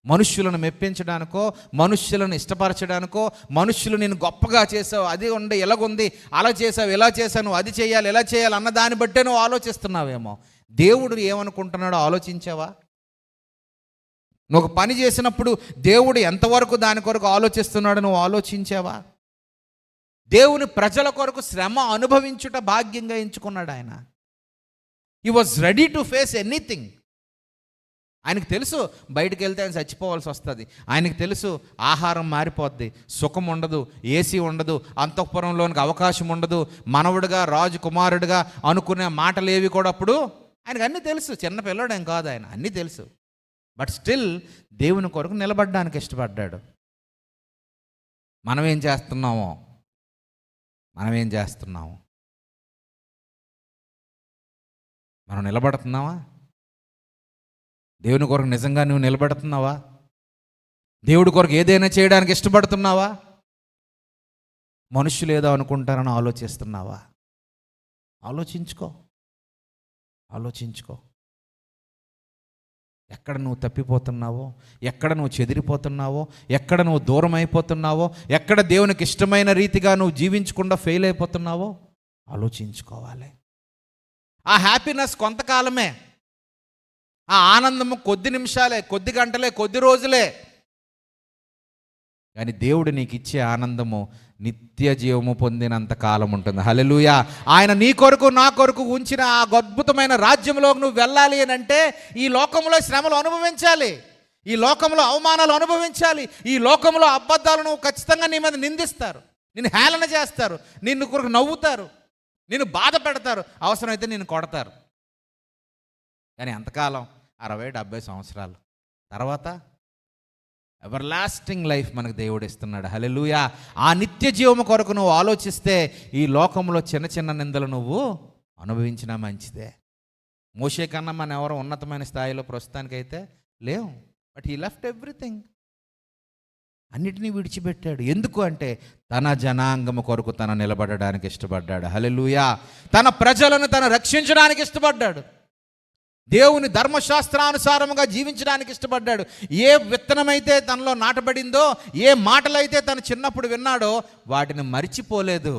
మనుష్యులను మెప్పించడానికో, మనుష్యులను ఇష్టపరచడానికో, మనుష్యులు నేను గొప్పగా చేసావు, అది ఉంది ఎలాగుంది, అలా చేసావు, ఇలా చేసావు, నువ్వు అది చేయాలి, ఇలా చేయాలి అన్న దాన్ని బట్టే నువ్వు ఆలోచిస్తున్నావేమో. దేవుడు ఏమనుకుంటున్నాడో ఆలోచించావా? నువ్వు ఒక పని చేసినప్పుడు దేవుడు ఎంతవరకు దాని కొరకు ఆలోచిస్తున్నాడో నువ్వు ఆలోచించావా? దేవుని ప్రజల కొరకు శ్రమ అనుభవించుట భాగ్యంగా ఎంచుకున్నాడు ఆయన. He was ready to face anything. ఆయనకు తెలుసు బయటికి వెళ్తే ఆయన చచ్చిపోవాల్సి వస్తుంది. ఆయనకు తెలుసు ఆహారం మారిపోద్ది, సుఖం ఉండదు, ఏసీ ఉండదు, అంతఃపురంలోనికి అవకాశం ఉండదు, మనవుడిగా రాజు కుమారుడిగా అనుకునే మాటలు ఏవి కూడా అప్పుడు ఆయనకు అన్నీ తెలుసు. చిన్న పిల్లడేం కాదు ఆయన, అన్నీ తెలుసు. బట్ స్టిల్ దేవుని కొరకు నిలబడడానికి ఇష్టపడ్డాడు. మనం ఏం చేస్తున్నాము? మనం నిలబడుతున్నావా? దేవుని కొరకు నిజంగా నువ్వు నిలబడుతున్నావా? దేవుడి కొరకు ఏదైనా చేయడానికి ఇష్టపడుతున్నావా? మనుషులు ఏదో అనుకుంటారని ఆలోచిస్తున్నావా? ఆలోచించుకో. ఎక్కడ నువ్వు తప్పిపోతున్నావో, ఎక్కడ నువ్వు చెదిరిపోతున్నావో, ఎక్కడ నువ్వు దూరం అయిపోతున్నావో, ఎక్కడ దేవునికి ఇష్టమైన రీతిగా నువ్వు జీవించకుండా ఫెయిల్ అయిపోతున్నావో ఆలోచించుకోవాలి. ఆ హ్యాపీనెస్ కొంతకాలమే, ఆ ఆనందము కొద్ది నిమిషాలే, కొద్ది గంటలే, కొద్ది రోజులే. కానీ దేవుడు నీకు ఇచ్చే ఆనందము నిత్య జీవము పొందినంత కాలం ఉంటుంది. హల్లెలూయా. ఆయన నీ కొరకు నా కొరకు ఉంచిన ఆ అద్భుతమైన రాజ్యంలోకి నువ్వు వెళ్ళాలి అని అంటే ఈ లోకంలో శ్రమలు అనుభవించాలి, ఈ లోకంలో అవమానాలు అనుభవించాలి, ఈ లోకంలో అబద్ధాలు నువ్వు ఖచ్చితంగా నీ మీద నిందిస్తారు, నిన్ను హేళన చేస్తారు, నిన్ను కొరకు నవ్వుతారు, నిన్ను బాధ పెడతారు, అవసరమైతే నిన్ను కొడతారు. కానీ అంతకాలం 60-70 సంవత్సరాలు తర్వాత ఎవర్ లాస్టింగ్ లైఫ్ మనకు దేవుడు ఇస్తున్నాడు. హల్లెలూయా. ఆ నిత్య జీవము కొరకు నువ్వు ఆలోచిస్తే ఈ లోకంలో చిన్న చిన్న నిందలు నువ్వు అనుభవించినా మంచిదే. మోషే కన్నా మనం ఎవరో ఉన్నతమైన స్థాయిలో ప్రస్తుతానికైతే లేవు. But he left everything. అన్నిటినీ విడిచిపెట్టాడు. ఎందుకు అంటే తన జనాంగము కొరకు తను నిలబడడానికి ఇష్టపడ్డాడు. హల్లెలూయా. తన ప్రజలను తను రక్షించడానికి ఇష్టపడ్డాడు. దేవుని ధర్మశాస్త్రానుసారముగా జీవించడానికి ఇష్టపడ్డాడు. ఏ విత్తనమైతే తనలో నాటబడిందో, ఏ మాటలైతే తను చిన్నప్పుడు విన్నాడో వాటిని మర్చిపోలేదు.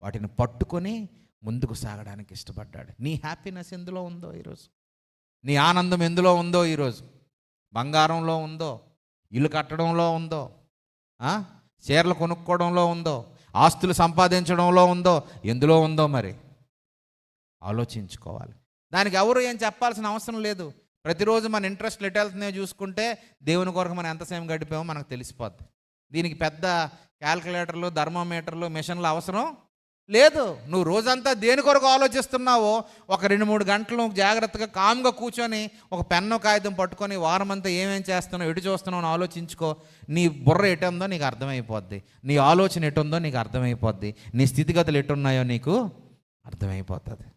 వాటిని పట్టుకొని ముందుకు సాగడానికి ఇష్టపడ్డాడు. నీ హ్యాపీనెస్ ఎందులో ఉందో ఈరోజు? నీ ఆనందం ఎందులో ఉందో ఈరోజు? బంగారంలో ఉందో, ఇల్లు కట్టడంలో ఉందో, చీరలు కొనుక్కోవడంలో ఉందో, ఆస్తులు సంపాదించడంలో ఉందో, ఎందులో ఉందో మరి ఆలోచించుకోవాలి. దానికి ఎవరు ఏం చెప్పాల్సిన అవసరం లేదు. ప్రతిరోజు మన ఇంట్రెస్ట్ ఎటు వెళ్తున్నాయో చూసుకుంటే దేవుని కొరకు మనం ఎంతసేపు గడిపామో మనకు తెలిసిపోద్ది. దీనికి పెద్ద క్యాల్కులేటర్లు, థర్మోమీటర్లు, మిషన్లు అవసరం లేదు. నువ్వు రోజంతా దేని కొరకు ఆలోచిస్తున్నావో ఒక 2-3 గంటలు నువ్వు జాగ్రత్తగా కామ్గా కూర్చొని ఒక పెన్ను కాగితం పట్టుకొని వారమంతా ఏమేం చేస్తున్నావు, ఎటు చూస్తున్నావు అని ఆలోచించుకో. నీ బుర్ర ఎటు ఉందో నీకు అర్థమైపోద్ది, నీ ఆలోచన ఎటు ఉందో నీకు అర్థమైపోద్ది, నీ స్థితిగతులు ఎటున్నాయో నీకు అర్థమైపోతుంది.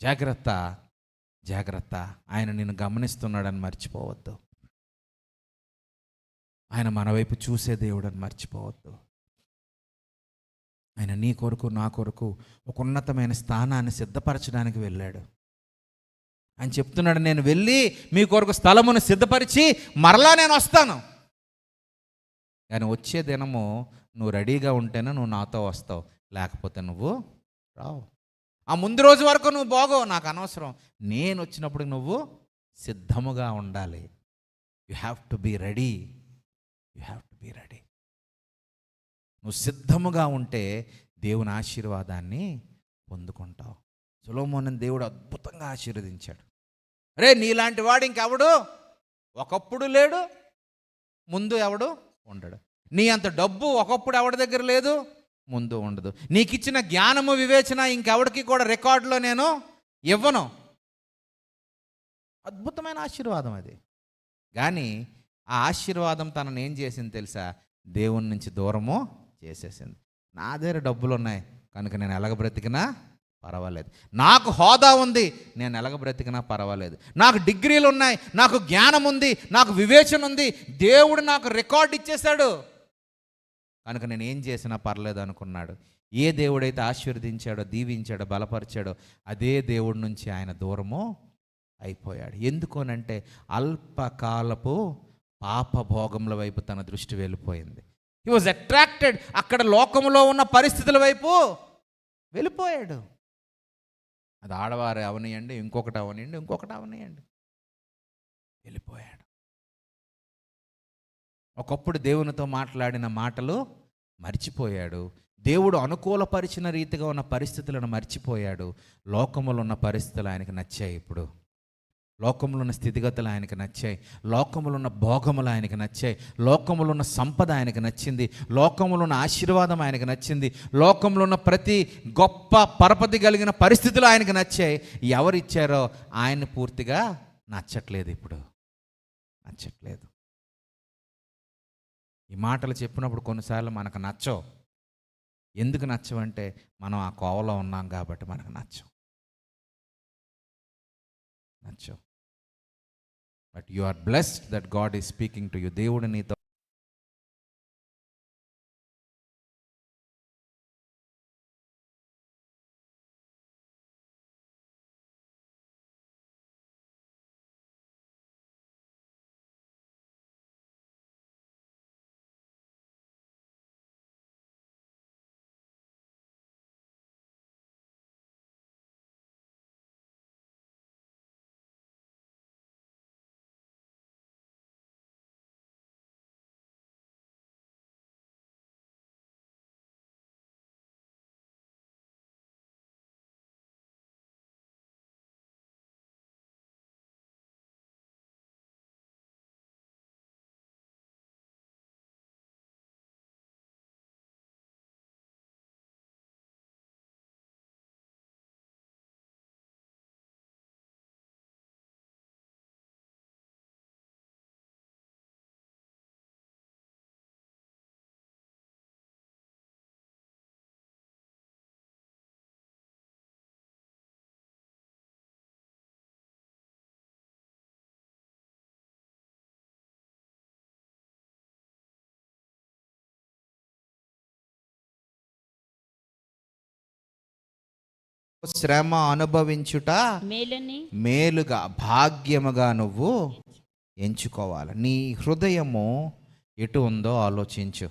జాగ్రత్త. ఆయన నిన్ను గమనిస్తున్నాడని మర్చిపోవద్దు. ఆయన మన వైపు చూసే దేవుడని మర్చిపోవద్దు. ఆయన నీ కొరకు నా కొరకు ఒక ఉన్నతమైన స్థానాన్ని సిద్ధపరచడానికి వెళ్ళాడు. ఆయన చెప్తున్నాడు, నేను వెళ్ళి మీ కొరకు స్థలమును సిద్ధపరిచి మరలా నేను వస్తాను. కానీ వచ్చే దినము నువ్వు రెడీగా ఉంటేనే నువ్వు నాతో వస్తావు, లేకపోతే నువ్వు రావు. ఆ ముందు రోజు వరకు నువ్వు బాగోవు, నాకు అనవసరం. నేను వచ్చినప్పుడు నువ్వు సిద్ధముగా ఉండాలి. You have to be ready. నువ్వు సిద్ధముగా ఉంటే దేవుని ఆశీర్వాదాన్ని పొందుకుంటావు. సొలొమోనుని దేవుడు అద్భుతంగా ఆశీర్వదించాడు. రే, నీలాంటి వాడు ఇంకెవడు ఒకప్పుడు లేడు, ముందు ఎవడు ఉండడు. నీ అంత డబ్బు ఒకప్పుడు ఎవడి దగ్గర లేదు, ముందు ఉండదు. నీకు ఇచ్చిన జ్ఞానము, వివేచన ఇంకెవడికి కూడా రికార్డులో నేను ఇవ్వను. అద్భుతమైన ఆశీర్వాదం అది. కానీ ఆ ఆశీర్వాదం తనను ఏం చేసింది తెలుసా? దేవుని నుంచి దూరము చేసేసింది. నా దగ్గర డబ్బులు ఉన్నాయి కనుక నేను ఎలాగ బ్రతికినా పర్వాలేదు, నాకు హోదా ఉంది నేను ఎలాగ బ్రతికినా పర్వాలేదు, నాకు డిగ్రీలు ఉన్నాయి, నాకు జ్ఞానం ఉంది, నాకు వివేచన ఉంది, దేవుడు నాకు రికార్డు ఇచ్చేశాడు కనుక నేను ఏం చేసినా పర్లేదు అనుకున్నాడు. ఏ దేవుడైతే ఆశీర్వదించాడో, దీవించాడో, బలపరిచాడో అదే దేవుడి నుంచి ఆయన దూరము అయిపోయాడు. ఎందుకోనంటే అల్పకాలపు పాప భోగముల వైపు తన దృష్టి వెళ్ళిపోయింది. హీ వాజ్ అట్రాక్టెడ్, అక్కడ లోకములో ఉన్న పరిస్థితుల వైపు వెళ్ళిపోయాడు. అది ఆడవారు అవనియండి, ఇంకొకటి అవనియండి, వెళ్ళిపోయాడు. ఒకప్పుడు దేవునితో మాట్లాడిన మాటలు మర్చిపోయాడు. దేవుడు అనుకూలపరిచిన రీతిగా ఉన్న పరిస్థితులను మర్చిపోయాడు. లోకములో ఉన్న పరిస్థితులు ఆయనకు నచ్చాయి. ఇప్పుడు లోకములో ఉన్న స్థితిగతులు ఆయనకు నచ్చాయి, లోకములో ఉన్న భోగములు ఆయనకు నచ్చాయి, లోకములో ఉన్న సంపద ఆయనకు నచ్చింది, లోకములో ఉన్న ఆశీర్వాదం ఆయనకు నచ్చింది, లోకంలో ఉన్న ప్రతి గొప్ప పరపతి కలిగిన పరిస్థితులు ఆయనకు నచ్చాయి. ఎవరిచ్చారో ఆయన పూర్తిగా నచ్చట్లేదు. ఇప్పుడు నచ్చట్లేదు. ఈ మాటలు చెప్పినప్పుడు కొన్నిసార్లు మనకు నచ్చవు. ఎందుకు నచ్చవంటే మనం ఆ కోవలో ఉన్నాం కాబట్టి మనకు నచ్చవు. But you are blessed that God is speaking to you. దేవుడు నీతో శ్రమ అనుభవించుట మేలుగా భాగ్యముగా నువ్వు ఎంచుకోవాలి. నీ హృదయము ఎటు ఉందో ఆలోచించు.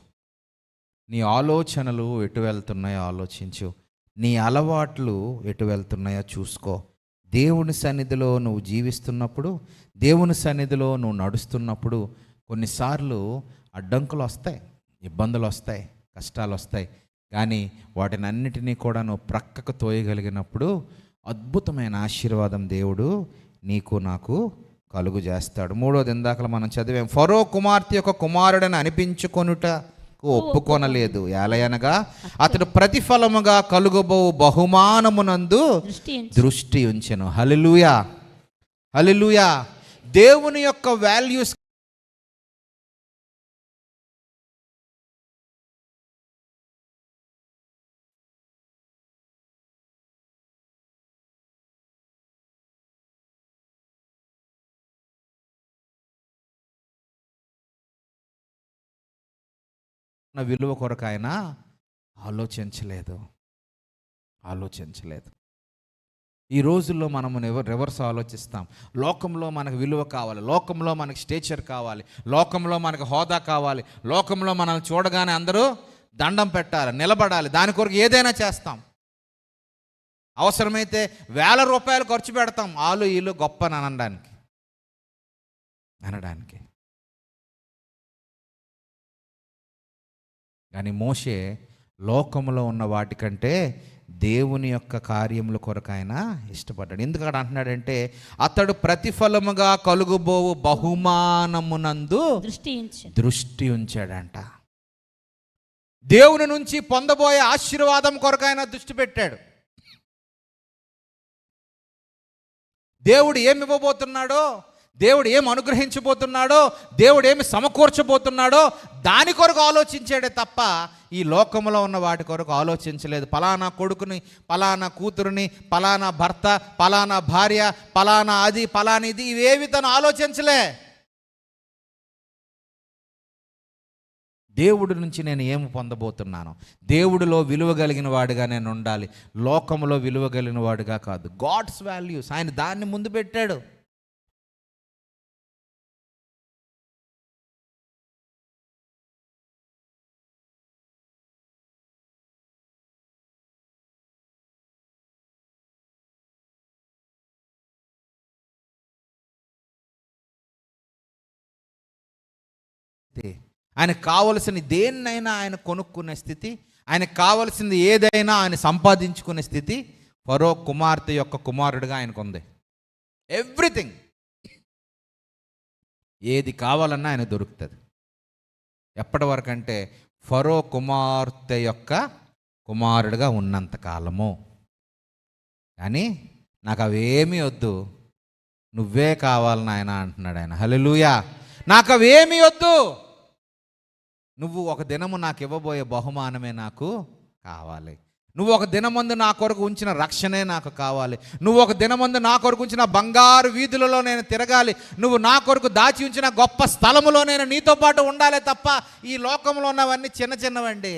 నీ ఆలోచనలు ఎటు వెళ్తున్నాయో ఆలోచించు. నీ అలవాట్లు ఎటు వెళ్తున్నాయో చూసుకో. దేవుని సన్నిధిలో నువ్వు జీవిస్తున్నప్పుడు, దేవుని సన్నిధిలో నువ్వు నడుస్తున్నప్పుడు కొన్నిసార్లు అడ్డంకులు వస్తాయి, ఇబ్బందులు వస్తాయి, కష్టాలు వస్తాయి. కానీ వాటిని అన్నిటినీ కూడా నువ్వు ప్రక్కకు తోయగలిగినప్పుడు అద్భుతమైన ఆశీర్వాదం దేవుడు నీకు నాకు కలుగు చేస్తాడు. మూడోది ఇందాక మనం చదివాం, ఫరో కుమార్తె యొక్క కుమారుడని అనిపించుకొనుటకు ఒప్పుకొనలేదు. ఎలయనగా అతడు ప్రతిఫలముగా కలుగబో బహుమానమునందు దృష్టి ఉంచెను. హల్లెలూయా, హల్లెలూయా. దేవుని యొక్క వాల్యూస్ విలువ కొరకు ఆయన ఆలోచించలేదు. ఈ రోజుల్లో మనము రివర్స్ ఆలోచిస్తాం. లోకంలో మనకు విలువ కావాలి, లోకంలో మనకు స్టేచర్ కావాలి, లోకంలో మనకు హోదా కావాలి, లోకంలో మనల్ని చూడగానే అందరూ దండం పెట్టాలి, నిలబడాలి, దాని కొరకు ఏదైనా చేస్తాం. అవసరమైతే ₹1000 ఖర్చు పెడతాం ఆలు ఈలు గొప్పని అనడానికి. కానీ మోషే లోకంలో ఉన్న వాటికంటే దేవుని యొక్క కార్యముల కొరకు ఆయన ఇష్టపడ్డాడు. ఎందుకంటే అంటున్నాడంటే అతడు ప్రతిఫలముగా కలుగుబోవు బహుమానమునందు దృష్టి ఉంచాడంట. దేవుని నుంచి పొందబోయే ఆశీర్వాదం కొరకు ఆయన దృష్టి పెట్టాడు. దేవుడు ఏమి ఇవ్వబోతున్నాడో, దేవుడు ఏమి అనుగ్రహించబోతున్నాడో, దేవుడు ఏమి సమకూర్చబోతున్నాడో దాని కొరకు ఆలోచించాడే తప్ప ఈ లోకంలో ఉన్న వాటి కొరకు ఆలోచించలేదు. పలానా కొడుకుని, పలానా కూతురుని, పలానా భర్త, పలానా భార్య, పలానా అది, పలానా ఇది, ఇవేవి తను ఆలోచించలే. దేవుడి నుంచి నేను ఏమి పొందబోతున్నాను? దేవుడిలో విలువ కలిగిన వాడిగా నేను ఉండాలి, లోకములో విలువ కలిగిన వాడిగా కాదు. గాడ్స్ వాల్యూస్, ఆయన దాన్ని ముందు పెట్టాడు. ఆయనకు కావలసిన దేన్నైనా ఆయన కొనుక్కునే స్థితి, ఆయనకు కావలసింది ఏదైనా ఆయన సంపాదించుకునే స్థితి ఫరో కుమార్తె యొక్క కుమారుడిగా ఆయనకు ఉంది. ఎవ్రీథింగ్, ఏది కావాలన్నా ఆయన దొరుకుతుంది. ఎప్పటి వరకు అంటే ఫరో కుమార్తె యొక్క కుమారుడిగా ఉన్నంత కాలము. కానీ నాకు అవేమీ వద్దు, నువ్వే కావాలని ఆయన అంటున్నాడు. ఆయన హల్లెలూయా, నాకు అవేమీ వద్దు, నువ్వు ఒక దినము నాకు ఇవ్వబోయే బహుమానమే నాకు కావాలి. నువ్వు ఒక దినమందు నా కొరకు ఉంచిన రక్షణే నాకు కావాలి. నువ్వు ఒక దినమందు నా కొరకు ఉంచిన బంగారు వీధులలో నేను తిరగాలి. నువ్వు నా కొరకు దాచి ఉంచిన గొప్ప స్థలములో నేను నీతో పాటు ఉండాలి తప్ప ఈ లోకంలో ఉన్నవన్నీ చిన్న చిన్నవండి,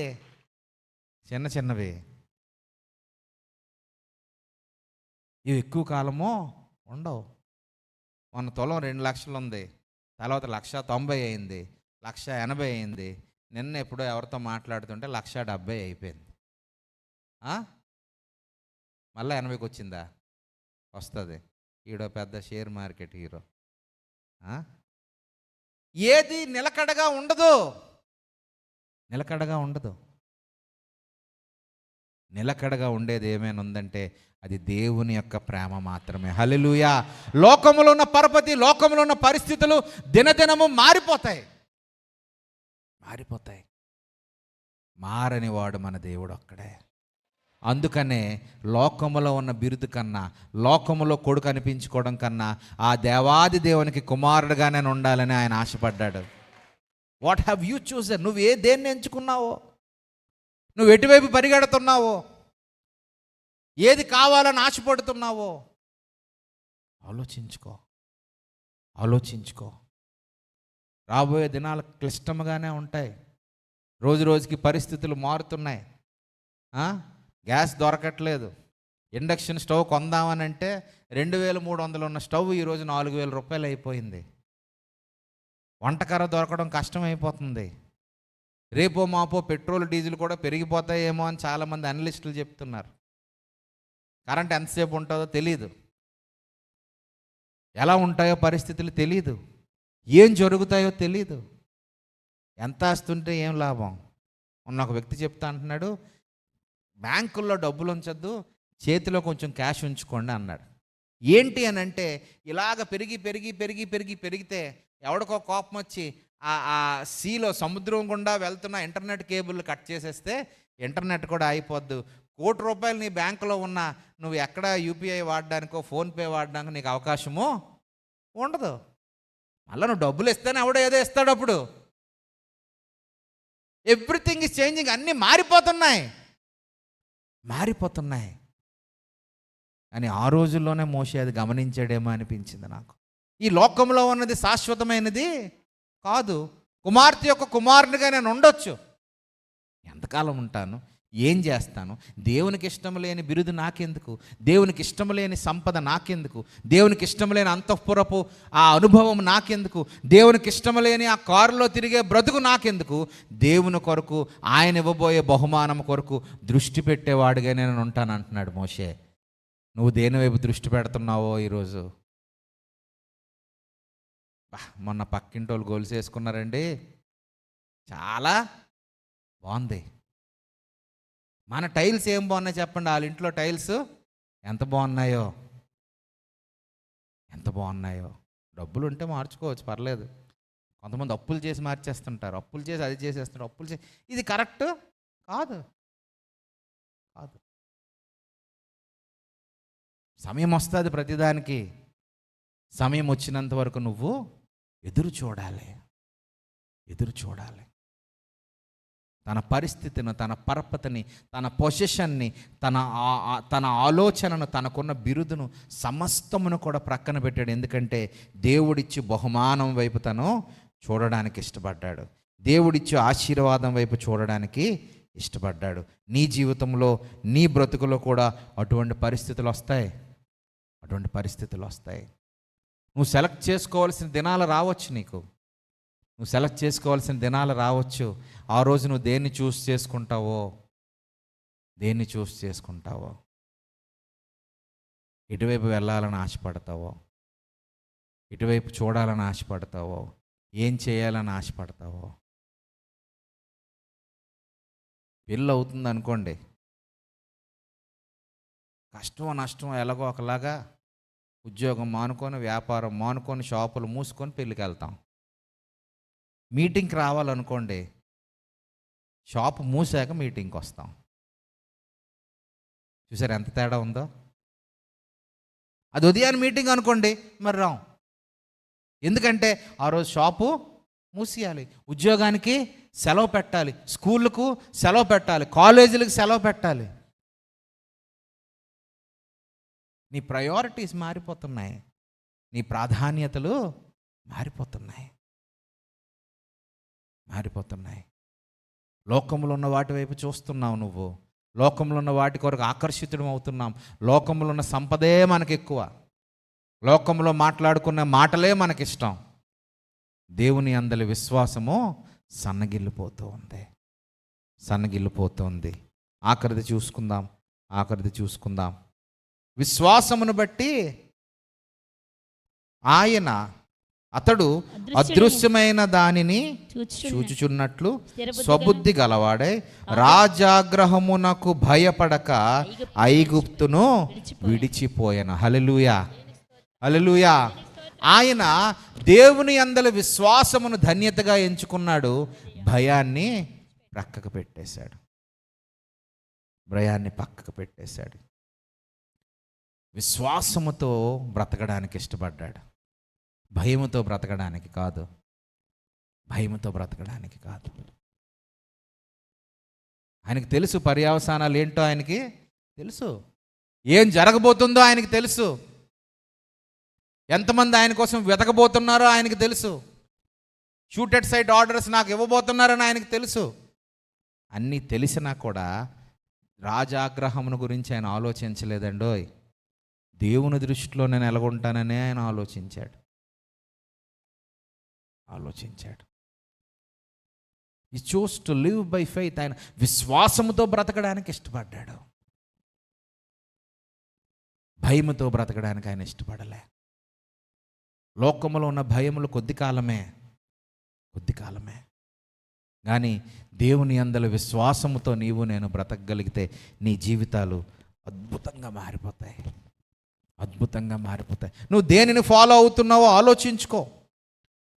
చిన్న చిన్నవి. ఇవి ఎక్కువ కాలము ఉండవు. మన తులం 2 లక్షలు ఉంది, తర్వాత 1,90,000 అయింది, 1,80,000 అయింది. నిన్న ఎప్పుడో ఎవరితో మాట్లాడుతుంటే 1,70,000 అయిపోయింది. మళ్ళీ 80కి వచ్చిందా? వస్తుంది. ఈడో పెద్ద షేర్ మార్కెట్ హీరో. ఏది నిలకడగా ఉండదు, నిలకడగా ఉండదు. నిలకడగా ఉండేది ఏమైనా ఉందంటే అది దేవుని యొక్క ప్రేమ మాత్రమే. హల్లెలూయా. లోకములో ఉన్న పరపతి, లోకములో ఉన్న పరిస్థితులు దినదినము మారిపోతాయి. మారని వాడు మన దేవుడు ఒక్కడే. అందుకనే లోకములో ఉన్న బిరుదు కన్నా, లోకములో కొడుకు అనిపించుకోవడం కన్నా ఆ దేవాది దేవునికి కుమారుడుగా నేను ఉండాలని ఆయన ఆశపడ్డాడు. What have you chosen? నువ్వు దేన్ని ఎంచుకున్నావో, నువ్వు ఎటువైపు పరిగెడుతున్నావో, ఏది కావాలని ఆశపడుతున్నావో ఆలోచించుకో. రాబోయే దినాలు క్లిష్టంగానే ఉంటాయి. రోజు రోజుకి పరిస్థితులు మారుతున్నాయి. గ్యాస్ దొరకట్లేదు. ఇండక్షన్ స్టవ్ కొందామనంటే 2,300 ఉన్న స్టవ్ ఈరోజు 4,000 రూపాయలు అయిపోయింది. వంటకర్ర దొరకడం కష్టమైపోతుంది. రేపో మాపో పెట్రోల్ డీజిల్ కూడా పెరిగిపోతాయేమో అని చాలామంది అనలిస్టులు చెప్తున్నారు. కరెంట్ ఎంతసేపు ఉంటుందో తెలీదు, ఎలా ఉంటాయో పరిస్థితులు తెలీదు, ఏం జరుగుతాయో తెలీదు. ఎంత ఆస్తుంటే ఏం లాభం? మొన్న ఒక వ్యక్తి చెప్తా అంటున్నాడు, బ్యాంకుల్లో డబ్బులు ఉంచొద్దు, చేతిలో కొంచెం క్యాష్ ఉంచుకోండి అన్నాడు. ఏంటి అని అంటే ఇలాగ పెరిగితే ఎవడికో కోపం వచ్చి ఆ సీలో సముద్రం గుండా వెళ్తున్న ఇంటర్నెట్ కేబుల్ కట్ చేసేస్తే ఇంటర్నెట్ కూడా అయిపోద్దు. ₹1,00,000 నీ బ్యాంకులో ఉన్నా నువ్వు ఎక్కడ యూపీఐ వాడడానికో ఫోన్పే వాడడానికి నీకు అవకాశము ఉండదు. మళ్ళీ నువ్వు డబ్బులు ఇస్తేనే ఎవడో ఏదో ఇస్తాడు. అప్పుడు ఎవ్రీథింగ్ ఈజ్ చేంజింగ్. అన్నీ మారిపోతున్నాయి. అని ఆ రోజుల్లోనే మోషే అది గమనించాడేమో అనిపించింది నాకు. ఈ లోకంలో ఉన్నది శాశ్వతమైనది కాదు. కుమార్తె యొక్క కుమారునిగా నేను ఉండొచ్చు. ఎంతకాలం ఉంటాను, ఏం చేస్తాను? దేవునికి ఇష్టం లేని బిరుదు నాకెందుకు? దేవునికి ఇష్టం లేని సంపద నాకెందుకు? దేవునికి ఇష్టం లేని అంతఃపురపు ఆ అనుభవం నాకెందుకు? దేవునికి ఇష్టం లేని ఆ కారులో తిరిగే బ్రతుకు నాకెందుకు? దేవుని కొరకు, ఆయన ఇవ్వబోయే బహుమానం కొరకు దృష్టి పెట్టేవాడిగా నేను ఉంటాను అంటున్నాడు మోషే. నువ్వు దేని వైపు దృష్టి పెడుతున్నావో ఈరోజు? మొన్న పక్కింటోళ్ళు గొలుసు వేసుకున్నారండి, చాలా బాగుంది. మన టైల్స్ ఏం బాగున్నాయి చెప్పండి? వాళ్ళ ఇంట్లో టైల్స్ ఎంత బాగున్నాయో. డబ్బులు ఉంటే మార్చుకోవచ్చు, పర్లేదు. కొంతమంది అప్పులు చేసి మార్చేస్తుంటారు, అప్పులు చేసి అది చేసేస్తుంటారు, ఇది కరెక్ట్ కాదు. సమయం వస్తుంది ప్రతిదానికి. సమయం వచ్చినంత వరకు నువ్వు ఎదురు చూడాలి. తన పరిస్థితిని, తన పరపతిని, తన పొజిషన్ని, తన ఆలోచనను, తనకున్న బిరుదును సమస్తమును కూడా ప్రక్కన పెట్టాడు. ఎందుకంటే దేవుడిచ్చి బహుమానం వైపు తను చూడడానికి ఇష్టపడ్డాడు. దేవుడిచ్చే ఆశీర్వాదం వైపు చూడడానికి ఇష్టపడ్డాడు. నీ జీవితంలో, నీ బ్రతుకులో కూడా అటువంటి పరిస్థితులు వస్తాయి. అటువంటి పరిస్థితులు వస్తాయి. నువ్వు సెలెక్ట్ చేసుకోవాల్సిన దినాలు రావచ్చు. నువ్వు సెలెక్ట్ చేసుకోవాల్సిన దినాలు రావచ్చు. ఆ రోజు నువ్వు దేన్ని చూస్ చేసుకుంటావో, ఎటువైపు వెళ్ళాలని ఆశపడతావో, ఎటువైపు చూడాలని ఆశపడతావో, ఏం చేయాలని ఆశపడతావో. పెళ్ళి అవుతుంది అనుకోండి, కష్టమో నష్టమో ఎలాగో ఒకలాగా ఉద్యోగం మానుకొని, వ్యాపారం మానుకొని, షాపులు మూసుకొని పెళ్ళికి వెళ్తాం. మీటింగ్కి రావాలనుకోండి, షాపు మూసాక మీటింగ్కి వస్తాం. చూసారు ఎంత తేడా ఉందో? అది ఉదయాన్నే మీటింగ్ అనుకోండి, మరి రాం. ఎందుకంటే ఆ రోజు షాపు మూసేయాలి, ఉద్యోగానికి సెలవు పెట్టాలి, స్కూళ్ళకు సెలవు పెట్టాలి, కాలేజీలకు సెలవు పెట్టాలి. నీ ప్రయారిటీస్ మారిపోతున్నాయి, నీ ప్రాధాన్యతలు మారిపోతున్నాయి. లోకంలో ఉన్న వాటి వైపు చూస్తున్నావు నువ్వు. లోకంలో ఉన్న వాటి కొరకు ఆకర్షితుడం అవుతున్నాం. లోకంలో ఉన్న సంపదే మనకి ఎక్కువ. లోకంలో మాట్లాడుకున్న మాటలే మనకిష్టం. దేవుని అందలి విశ్వాసము సన్నగిల్లిపోతుంది. ఆఖరిది చూసుకుందాం. విశ్వాసమును బట్టి అతడు అదృశ్యమైన దానిని చూచుచున్నట్లు స్వబుద్ధి గలవాడై రాజాగ్రహమునకు భయపడక ఐగుప్తును విడిచిపోయాను. హల్లెలూయా. ఆయన దేవుని యందలి విశ్వాసమును ధన్యతగా ఎంచుకున్నాడు. భయాన్ని పక్కకు పెట్టేశాడు. విశ్వాసముతో బ్రతకడానికి ఇష్టపడ్డాడు. భయముతో బ్రతకడానికి కాదు. ఆయనకు తెలుసు పర్యవసానాలు ఏంటో. ఆయనకి తెలుసు ఏం జరగబోతుందో. ఆయనకి తెలుసు ఎంతమంది ఆయన కోసం వెతకబోతున్నారో. ఆయనకి తెలుసు షూటెడ్ సైట్ ఆర్డర్స్ నాకు ఇవ్వబోతున్నారని ఆయనకు తెలుసు. అన్నీ తెలిసినా కూడా రాజాగ్రహమును గురించి ఆయన ఆలోచించలేదండోయ్. దేవుని దృష్టిలో నేను ఎలాగుంటాననే ఆయన ఆలోచించాడు. He chose to live by faith. ఆయన విశ్వాసముతో బ్రతకడానికి ఇష్టపడ్డాడు. భయముతో బ్రతకడానికి ఆయన ఇష్టపడలే. లోకములో ఉన్న భయములు కొద్ది కాలమే. కానీ దేవుని యందలి విశ్వాసముతో నీవు నేను బ్రతకగలిగితే నీ జీవితాలు అద్భుతంగా మారిపోతాయి. నువ్వు దేనిని ఫాలో అవుతున్నావో ఆలోచించుకో.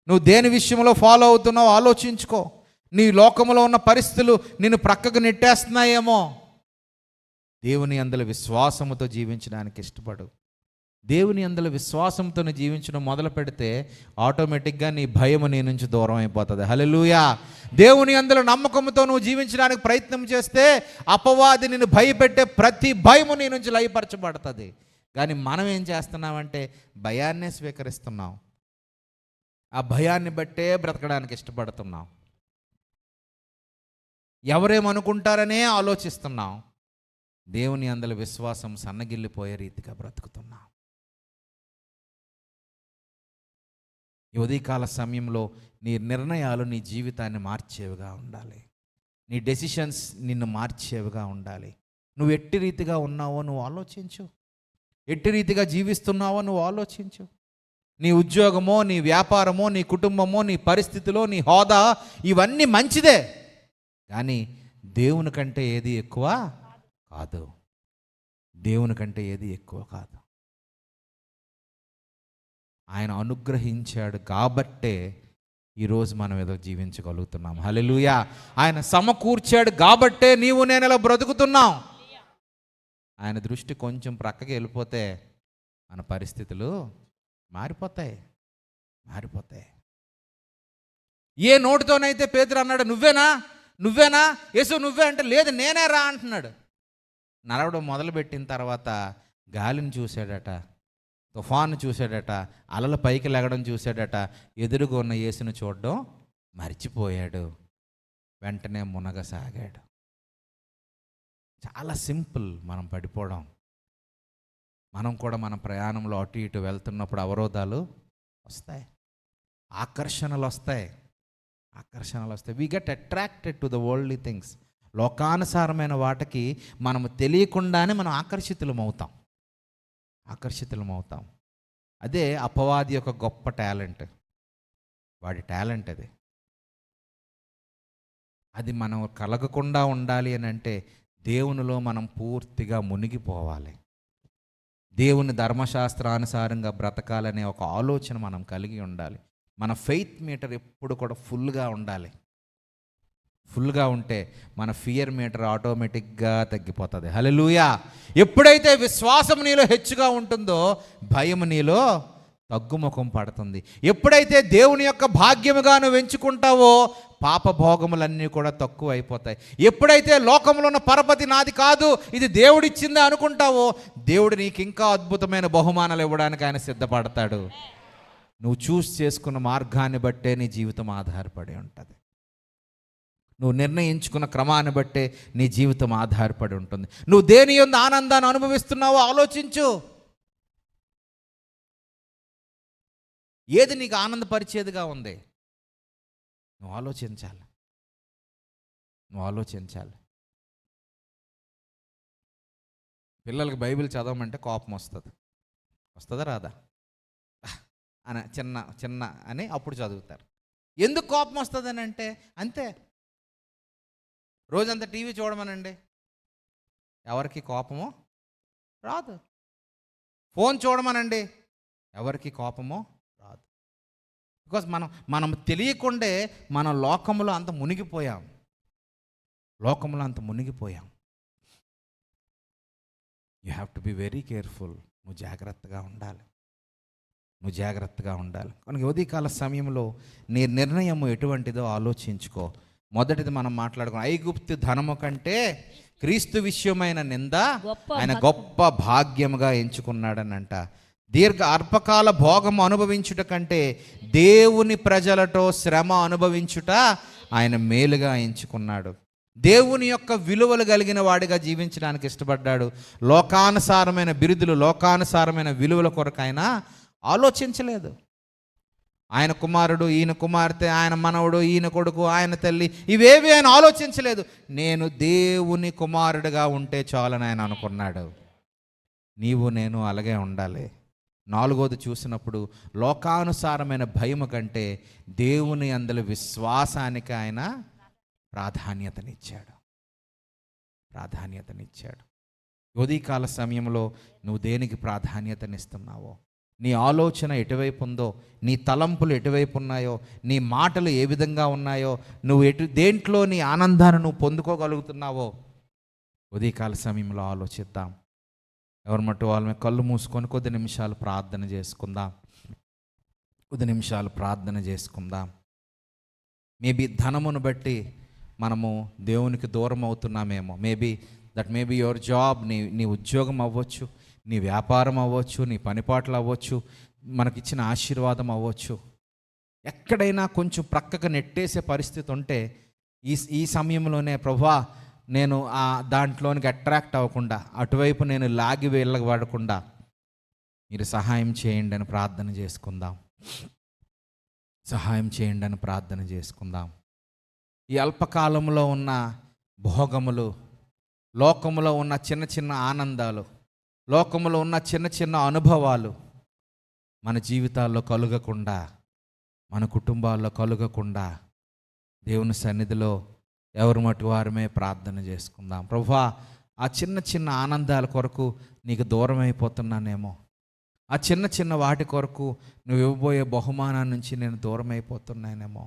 నువ్వు దేని విషయంలో ఫాలో అవుతున్నావో ఆలోచించుకో. నీ లోకంలో ఉన్న పరిస్థితులు నిన్ను ప్రక్కకు నెట్టేస్తున్నాయేమో. దేవుని యందలి విశ్వాసముతో జీవించడానికి ఇష్టపడు. దేవుని యందలి విశ్వాసంతో జీవించడం మొదలు పెడితే ఆటోమేటిక్గా నీ భయము నీ నుంచి దూరం అయిపోతుంది. హల్లెలూయా. దేవుని యందలి నమ్మకంతో నువ్వు జీవించడానికి ప్రయత్నం చేస్తే అపవాది నిన్ను భయపెట్టే ప్రతి భయము నీ నుంచి లయపరచబడుతుంది. కానీ మనం ఏం చేస్తున్నామంటే భయాన్నే స్వీకరిస్తున్నాం. ఆ భయాన్ని బట్టే బ్రతకడానికి ఇష్టపడుతున్నాం. ఎవరేమనుకుంటారనే ఆలోచిస్తున్నాం. దేవుని యందలి విశ్వాసం సన్నగిల్లిపోయే రీతిగా బ్రతుకుతున్నాం. ఈ ఉదయకాల సమయంలో నీ నిర్ణయాలు నీ జీవితాన్ని మార్చేవిగా ఉండాలి. నీ డెసిషన్స్ నిన్ను మార్చేవిగా ఉండాలి. నువ్వు ఎట్టి రీతిగా ఉన్నావో నువ్వు ఆలోచించు. ఎట్టి రీతిగా జీవిస్తున్నావో నువ్వు ఆలోచించు. నీ ఉద్యోగమో, నీ వ్యాపారమో, నీ కుటుంబమో, నీ పరిస్థితిలో, నీ హోదా ఇవన్నీ మంచిదే. కానీ దేవుని కంటే ఏది ఎక్కువ కాదు. ఆయన అనుగ్రహించాడు కాబట్టే ఈరోజు మనం ఏదో జీవించగలుగుతున్నాం. హల్లెలూయా. ఆయన సమకూర్చాడు కాబట్టే నీవు నేను ఇలా బ్రతుకుతున్నాం. ఆయన దృష్టి కొంచెం ప్రక్కకి వెళ్ళిపోతే మన పరిస్థితులు మారిపోతాయి. ఏ నోటితోనైతే పేతురు అన్నాడు నువ్వేనా యేసు నువ్వే అంటే లేదు నేనే రా అంటున్నాడు. నడవడం మొదలుపెట్టిన తర్వాత గాలిని చూశాడట, తుఫాను చూశాడట, అలల పైకి లెగడం చూశాడట, ఎదురుగా ఉన్న యేసును చూడడం మర్చిపోయాడు, వెంటనే మునగసాగాడు. చాలా సింపుల్ మనం పడిపోవడం. మనం కూడా మన ప్రయాణంలో అటు ఇటు వెళ్తున్నప్పుడు అవరోధాలు వస్తాయి, ఆకర్షణలు వస్తాయి. We get attracted to the worldly things. లోకానుసారమైన వాటికి మనము తెలియకుండానే మనం ఆకర్షితులం అవుతాం. అదే అపవాది యొక్క గొప్ప టాలెంట్. వాడి టాలెంట్ అది మనం కలగకుండా ఉండాలి అని అంటే దేవునిలో మనం పూర్తిగా మునిగిపోవాలి. దేవుని ధర్మశాస్త్రానుసారంగా బ్రతకాలనే ఒక ఆలోచన మనం కలిగి ఉండాలి. మన ఫెయిత్ మీటర్ ఎప్పుడు కూడా ఫుల్గా ఉండాలి. ఫుల్గా ఉంటే మన ఫియర్ మీటర్ ఆటోమేటిక్గా తగ్గిపోతుంది. హల్లెలూయా. ఎప్పుడైతే విశ్వాసం నీలో హెచ్చుగా ఉంటుందో భయం నీలో తగ్గుముఖం పడుతుంది. ఎప్పుడైతే దేవుని యొక్క భాగ్యముగా నువ్వు ఎంచుకుంటావో పాప భోగములన్నీ కూడా తక్కువ అయిపోతాయి. ఎప్పుడైతే లోకంలో ఉన్న పరపతి నాది కాదు, ఇది దేవుడిచ్చిందే అనుకుంటావో దేవుడు నీకు ఇంకా అద్భుతమైన బహుమానాలు ఇవ్వడానికి ఆయన సిద్ధపడతాడు. నువ్వు చూస్ చేసుకున్న మార్గాన్ని బట్టే నీ జీవితం ఆధారపడి ఉంటుంది. నువ్వు నిర్ణయించుకున్న క్రమాన్ని బట్టే నీ జీవితం ఆధారపడి ఉంటుంది. నువ్వు దేని యందు ఆనందాన్ని అనుభవిస్తున్నావో ఆలోచించు. ఏది నీకు ఆనందపరిచేదిగా ఉంది నువ్వు ఆలోచించాలి. పిల్లలకి బైబిల్ చదవమంటే కోపం వస్తుందా రాదా అని చిన్న అని అప్పుడు చదువుతారు. ఎందుకు కోపం వస్తుందని అంటే అంతే. రోజంతా టీవీ చూడమనండి, ఎవరికి కోపమో రాదు. ఫోన్ చూడమనండి, ఎవరికి కోపమో రాదు. బికాస్ మనం తెలియకుండే మన లోకంలో అంత మునిగిపోయాం. You have to be very careful. నువ్వు జాగ్రత్తగా ఉండాలి. కనుక ఉదయకాల సమయంలో నీ నిర్ణయం ఎటువంటిదో ఆలోచించుకో. మొదటిది మనం మాట్లాడుకున్నాం, ఐగుప్తు ధనము కంటే క్రీస్తు విషయమైన నింద ఆయన గొప్ప భాగ్యముగా ఎంచుకున్నాడనంట. దీర్ఘ అల్పకాల భోగము అనుభవించుట కంటే దేవుని ప్రజలతో శ్రమ అనుభవించుట ఆయన మేలుగా ఎంచుకున్నాడు. దేవుని యొక్క విలువలు కలిగిన వాడిగా జీవించడానికి ఇష్టపడ్డాడు. లోకానుసారమైన బిరుదులు, లోకానుసారమైన విలువల కొరకు ఆయన ఆలోచించలేదు. ఆయన కుమారుడు, ఈయన కుమార్తె, ఆయన మనవడు, ఈయన కొడుకు, ఆయన తల్లి, ఇవేవి ఆయన ఆలోచించలేదు. నేను దేవుని కుమారుడిగా ఉంటే చాలని ఆయన అనుకున్నాడు. నీవు నేను అలాగే ఉండాలి. నాలుగోది చూసినప్పుడు లోకానుసారమైన భయము కంటే దేవుని అందులో విశ్వాసానికి ఆయన ప్రాధాన్యతనిచ్చాడు. ఉదయకాల సమయంలో నువ్వు దేనికి ప్రాధాన్యతనిస్తున్నావో, నీ ఆలోచన ఎటువైపు ఉందో, నీ తలంపులు ఎటువైపు ఉన్నాయో, నీ మాటలు ఏ విధంగా ఉన్నాయో, నువ్వు దేంట్లో నీ ఆనందాన్ని నువ్వు పొందుకోగలుగుతున్నావో ఉదయకాల సమయంలో ఆలోచిద్దాం. ఎవరి మట్టు వాళ్ళ మీద కళ్ళు మూసుకొని కొద్ది నిమిషాలు ప్రార్థన చేసుకుందాం. మేబీ ధనమును బట్టి మనము దేవునికి దూరం అవుతున్నామేమో. మేబీ యువర్ జాబ్, నీ ఉద్యోగం అవ్వచ్చు, నీ వ్యాపారం అవ్వచ్చు, నీ పనిపాట్లు అవ్వచ్చు, మనకిచ్చిన ఆశీర్వాదం అవ్వచ్చు. ఎక్కడైనా కొంచెం ప్రక్కకు నెట్టేసే పరిస్థితి ఉంటే ఈ సమయంలోనే ప్రభువా నేను దాంట్లోనికి అట్రాక్ట్ అవ్వకుండా, అటువైపు నేను లాగి వెళ్ళబడకుండా మీరు సహాయం చేయండి అని ప్రార్థన చేసుకుందాం. ఈ అల్పకాలంలో ఉన్న భోగములు, లోకములో ఉన్న చిన్న చిన్న ఆనందాలు, లోకములో ఉన్న చిన్న చిన్న అనుభవాలు మన జీవితాల్లో కలుగకుండా, మన కుటుంబాల్లో కలుగకుండా దేవుని సన్నిధిలో ఎవరి మటు వారమే ప్రార్థన చేసుకుందాం. ప్రభువా, ఆ చిన్న చిన్న ఆనందాల కొరకు నీకు దూరం అయిపోతున్నానేమో, ఆ చిన్న చిన్న వాటి కొరకు నువ్వు ఇవ్వబోయే బహుమానం నుంచి నేను దూరం అయిపోతున్నానేమో,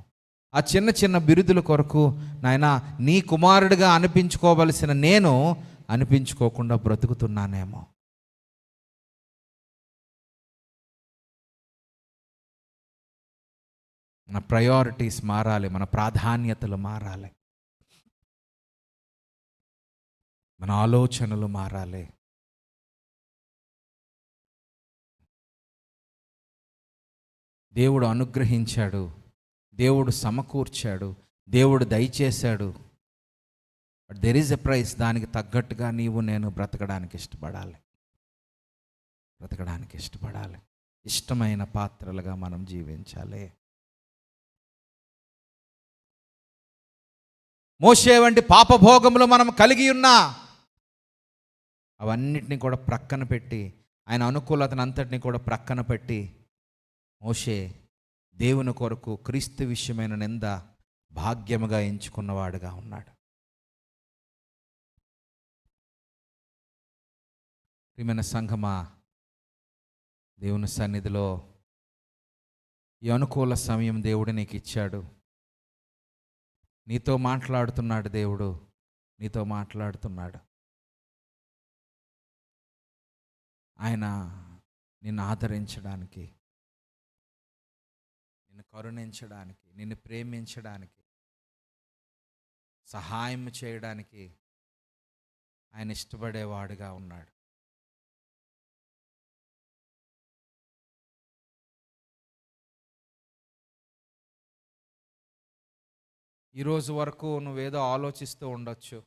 ఆ చిన్న చిన్న బిరుదుల కొరకు నాయనా నీ కుమారుడిగా అనిపించుకోవలసిన నేను అనిపించుకోకుండా బ్రతుకుతున్నానేమో. మన ప్రయారిటీస్ మారాలి, మన ప్రాధాన్యతలు మారాలి, మన ఆలోచనలు మారాలి. దేవుడు అనుగ్రహించాడు, దేవుడు సమకూర్చాడు, దేవుడు దయచేశాడు. But there is a price. దానికి తగ్గట్టుగా నీవు నేను బ్రతకడానికి ఇష్టపడాలి. ఇష్టమైన పాత్రలుగా మనం జీవించాలి. మోషే వంటి పాపభోగములు మనం కలిగి ఉన్నా అవన్నిటిని కూడా ప్రక్కన పెట్టి, ఆయన అనుకూలతను అంతటిని కూడా ప్రక్కన పెట్టి, మోషే దేవుని కొరకు క్రీస్తు విషయమైన నింద భాగ్యముగా ఎంచుకున్నవాడుగా ఉన్నాడు. ప్రియమైన సంఘమా, దేవుని సన్నిధిలో ఈ అనుకూల సమయం దేవుడు నీకు ఇచ్చాడు. నీతో మాట్లాడుతున్నాడు. దేవుడు నీతో మాట్లాడుతున్నాడు. ఆయన నిన్ను ఆదరించడానికి, నిన్ను కరుణించడానికి, నిన్ను ప్రేమించడానికి, సహాయం చేయడానికి ఆయన ఇష్టపడేవాడుగా ఉన్నాడు. ఈరోజు వరకు నువ్వేదో ఆలోచిస్తూ ఉండొచ్చు.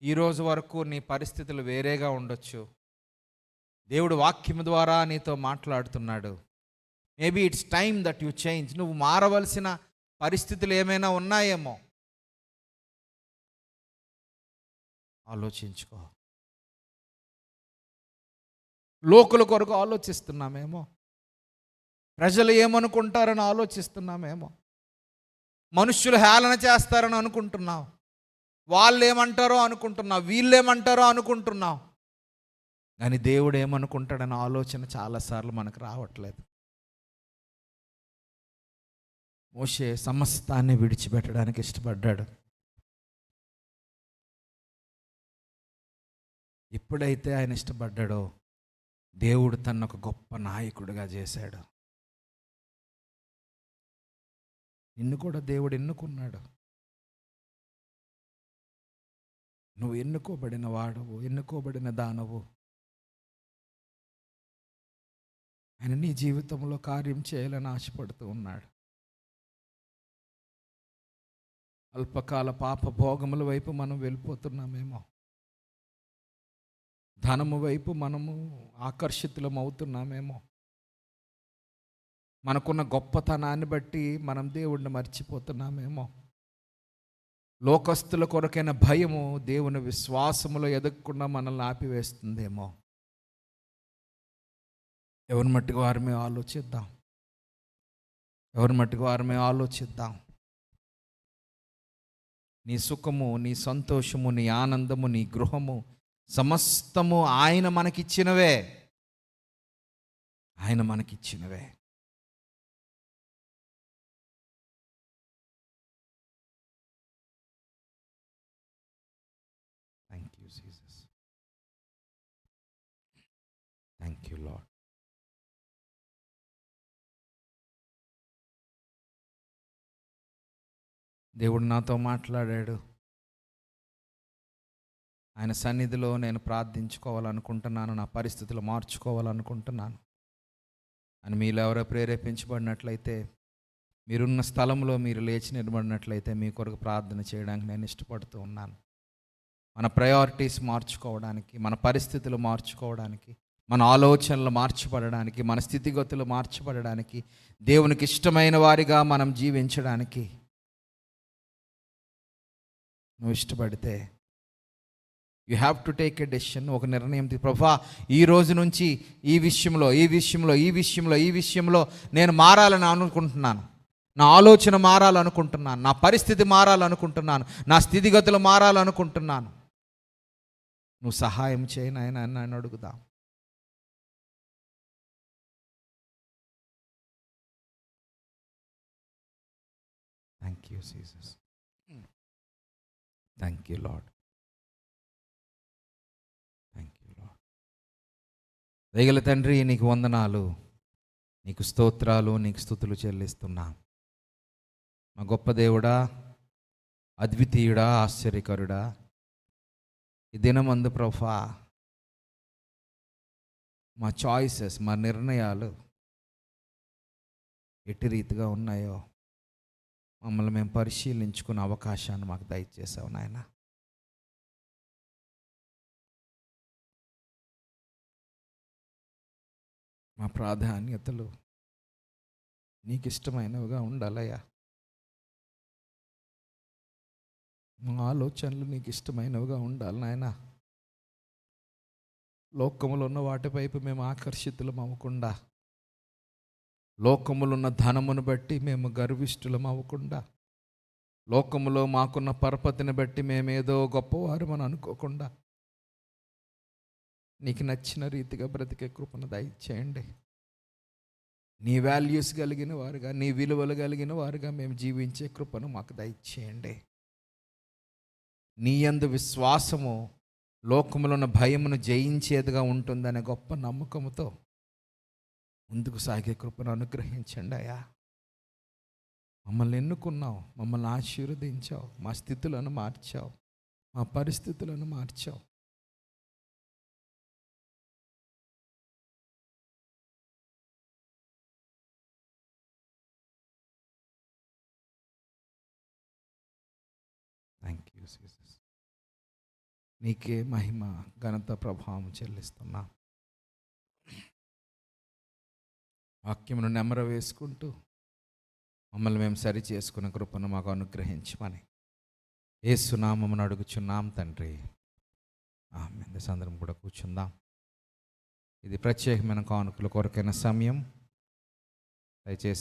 ఈరోజు వరకు నీ పరిస్థితులు వేరేగా ఉండొచ్చు. దేవుడు వాక్యం ద్వారా నీతో మాట్లాడుతున్నాడు. Maybe it's time that you change. నువ్వు మారవలసిన పరిస్థితులు ఏమైనా ఉన్నాయేమో. ఆలోచించుకో. లోకుల కొరకు ఆలోచిస్తున్నామేమో, ప్రజలు ఏమనుకుంటారని ఆలోచిస్తున్నామేమో, మనుష్యులు హేళన చేస్తారని అనుకుంటున్నావు, వాళ్ళు ఏమంటారో అనుకుంటున్నావు, వీళ్ళేమంటారో అనుకుంటున్నావు. కానీ దేవుడు ఏమనుకుంటాడన్న ఆలోచన చాలాసార్లు మనకు రావట్లేదు. మోషే సమస్తాన్ని విడిచిపెట్టడానికి ఇష్టపడ్డాడు. ఎప్పుడైతే ఆయన ఇష్టపడ్డాడో దేవుడు తన ఒక గొప్ప నాయకుడిగా చేశాడు. నిన్ను కూడా దేవుడు ఎన్నుకున్నాడు. నువ్వు ఎన్నుకోబడిన వాడవు, ఎన్నుకోబడిన దానవు. ఆయన నీ జీవితంలో కార్యం చేయాలని ఆశపడుతూ ఉన్నాడు. అల్పకాల పాప భోగముల వైపు మనం వెళ్ళిపోతున్నామేమో, ధనము వైపు మనము ఆకర్షితులం అవుతున్నామేమో, మనకున్న గొప్పతనాన్ని బట్టి మనం దేవుడిని మర్చిపోతున్నామేమో, లోకస్తుల కొరకైన భయము దేవుని విశ్వాసములో ఎదగకుండా మనల్ని ఆపివేస్తుందేమో. ఎవరి మట్టుకు వారమే ఆలోచిద్దాం. నీ సుఖము, నీ సంతోషము, నీ ఆనందము, నీ గృహము సమస్తము ఆయన మనకిచ్చినవే. Thank you Jesus. Thank you lord. దేవుడు నాతో మాట్లాడాడు. ఆయన సన్నిధిలో నేను ప్రార్థించుకోవాలనుకుంటున్నాను, నా పరిస్థితులు మార్చుకోవాలనుకుంటున్నాను అని మీలో ఎవరో ప్రేరేపించబడినట్లయితే, మీరున్న స్థలంలో మీరు లేచి నిలబడినట్లయితే మీ కొరకు ప్రార్థన చేయడానికి నేను ఇష్టపడుతూ ఉన్నాను. మన ప్రయారిటీస్ మార్చుకోవడానికి, మన పరిస్థితులు మార్చుకోవడానికి, మన ఆలోచనలు మార్చబడడానికి, మన స్థితిగతులు మార్చబడడానికి, దేవునికి ఇష్టమైన వారిగా మనం జీవించడానికి నువ్వు ఇష్టపడితే you have to take a decision. ఒక నిర్ణయం. ప్రభువా, ఈ రోజు నుంచి ఈ విషయంలో నేను మారాలని అనుకుంటున్నాను. నా ఆలోచన మారాలనుకుంటున్నాను, నా పరిస్థితి మారాలనుకుంటున్నాను, నా స్థితిగతులు మారాలనుకుంటున్నాను. నువ్వు సహాయం చేయి నాయనా అని నేను అడుగుదాం. Thank you Jesus. Thank you lord. దయగల తండ్రి, నీకు వందనాలు, నీకు స్తోత్రాలు, నీకు స్తుతులు చెల్లిస్తున్నా. మా గొప్ప దేవుడా, అద్వితీయుడా, ఆశ్చర్యకరుడా, ఈ దినమందు ప్రభువా మా చాయిసెస్, మా నిర్ణయాలు ఎట్టి రీతిగా ఉన్నాయో మమ్మల్ని మేము పరిశీలించుకునే అవకాశాన్ని మాకు దయచేసావు నాయన. మా ప్రాధాన్యతలు నీకు ఇష్టమైనవిగా ఉండాలయ్యా. మా ఆలోచనలు నీకు ఇష్టమైనవిగా ఉండాలి నాయన. లోకములో ఉన్న వాటివైపు మేము ఆకర్షితులం అవ్వకుండా, లోకములో ఉన్న ధనమును బట్టి మేము గర్విష్ఠులం అవ్వకుండా, లోకములో మాకున్న పరపతిని బట్టి మేమేదో గొప్పవారమని అనుకోకుండా, నీకు నచ్చిన రీతిగా బ్రతికే కృపను దయచేయండి. నీ వాల్యూస్ కలిగిన వారుగా, నీ విలువలు కలిగిన వారుగా మేము జీవించే కృపను మాకు దయచేయండి. నీ యందు విశ్వాసము లోకములో ఉన్న భయమును జయించేదిగా ఉంటుందనే గొప్ప నమ్మకంతో ముందుకు సాగే కృపను అనుగ్రహించండి అయ్యా. మమ్మల్ని ఎన్నుకున్నావు, మమ్మల్ని ఆశీర్వదించావు, మా స్థితులను మార్చావు, మా పరిస్థితులను మార్చావు. Thank you Jesus. నీకే మహిమ, ఘనత, ప్రభావం చెల్లిస్తున్నా. వాక్యమును నెమర వేసుకుంటూ మమ్మల్ని మేము సరి చేసుకున్న కృపను మాకు అనుగ్రహించమని యేసు నామమున అడుగుచున్నాం తండ్రి. ఆమేన్. అందరం కూడా కూర్చుందాం. ఇది ప్రత్యేకమైన కానుకల కొరకైన సమయం. దయచేసి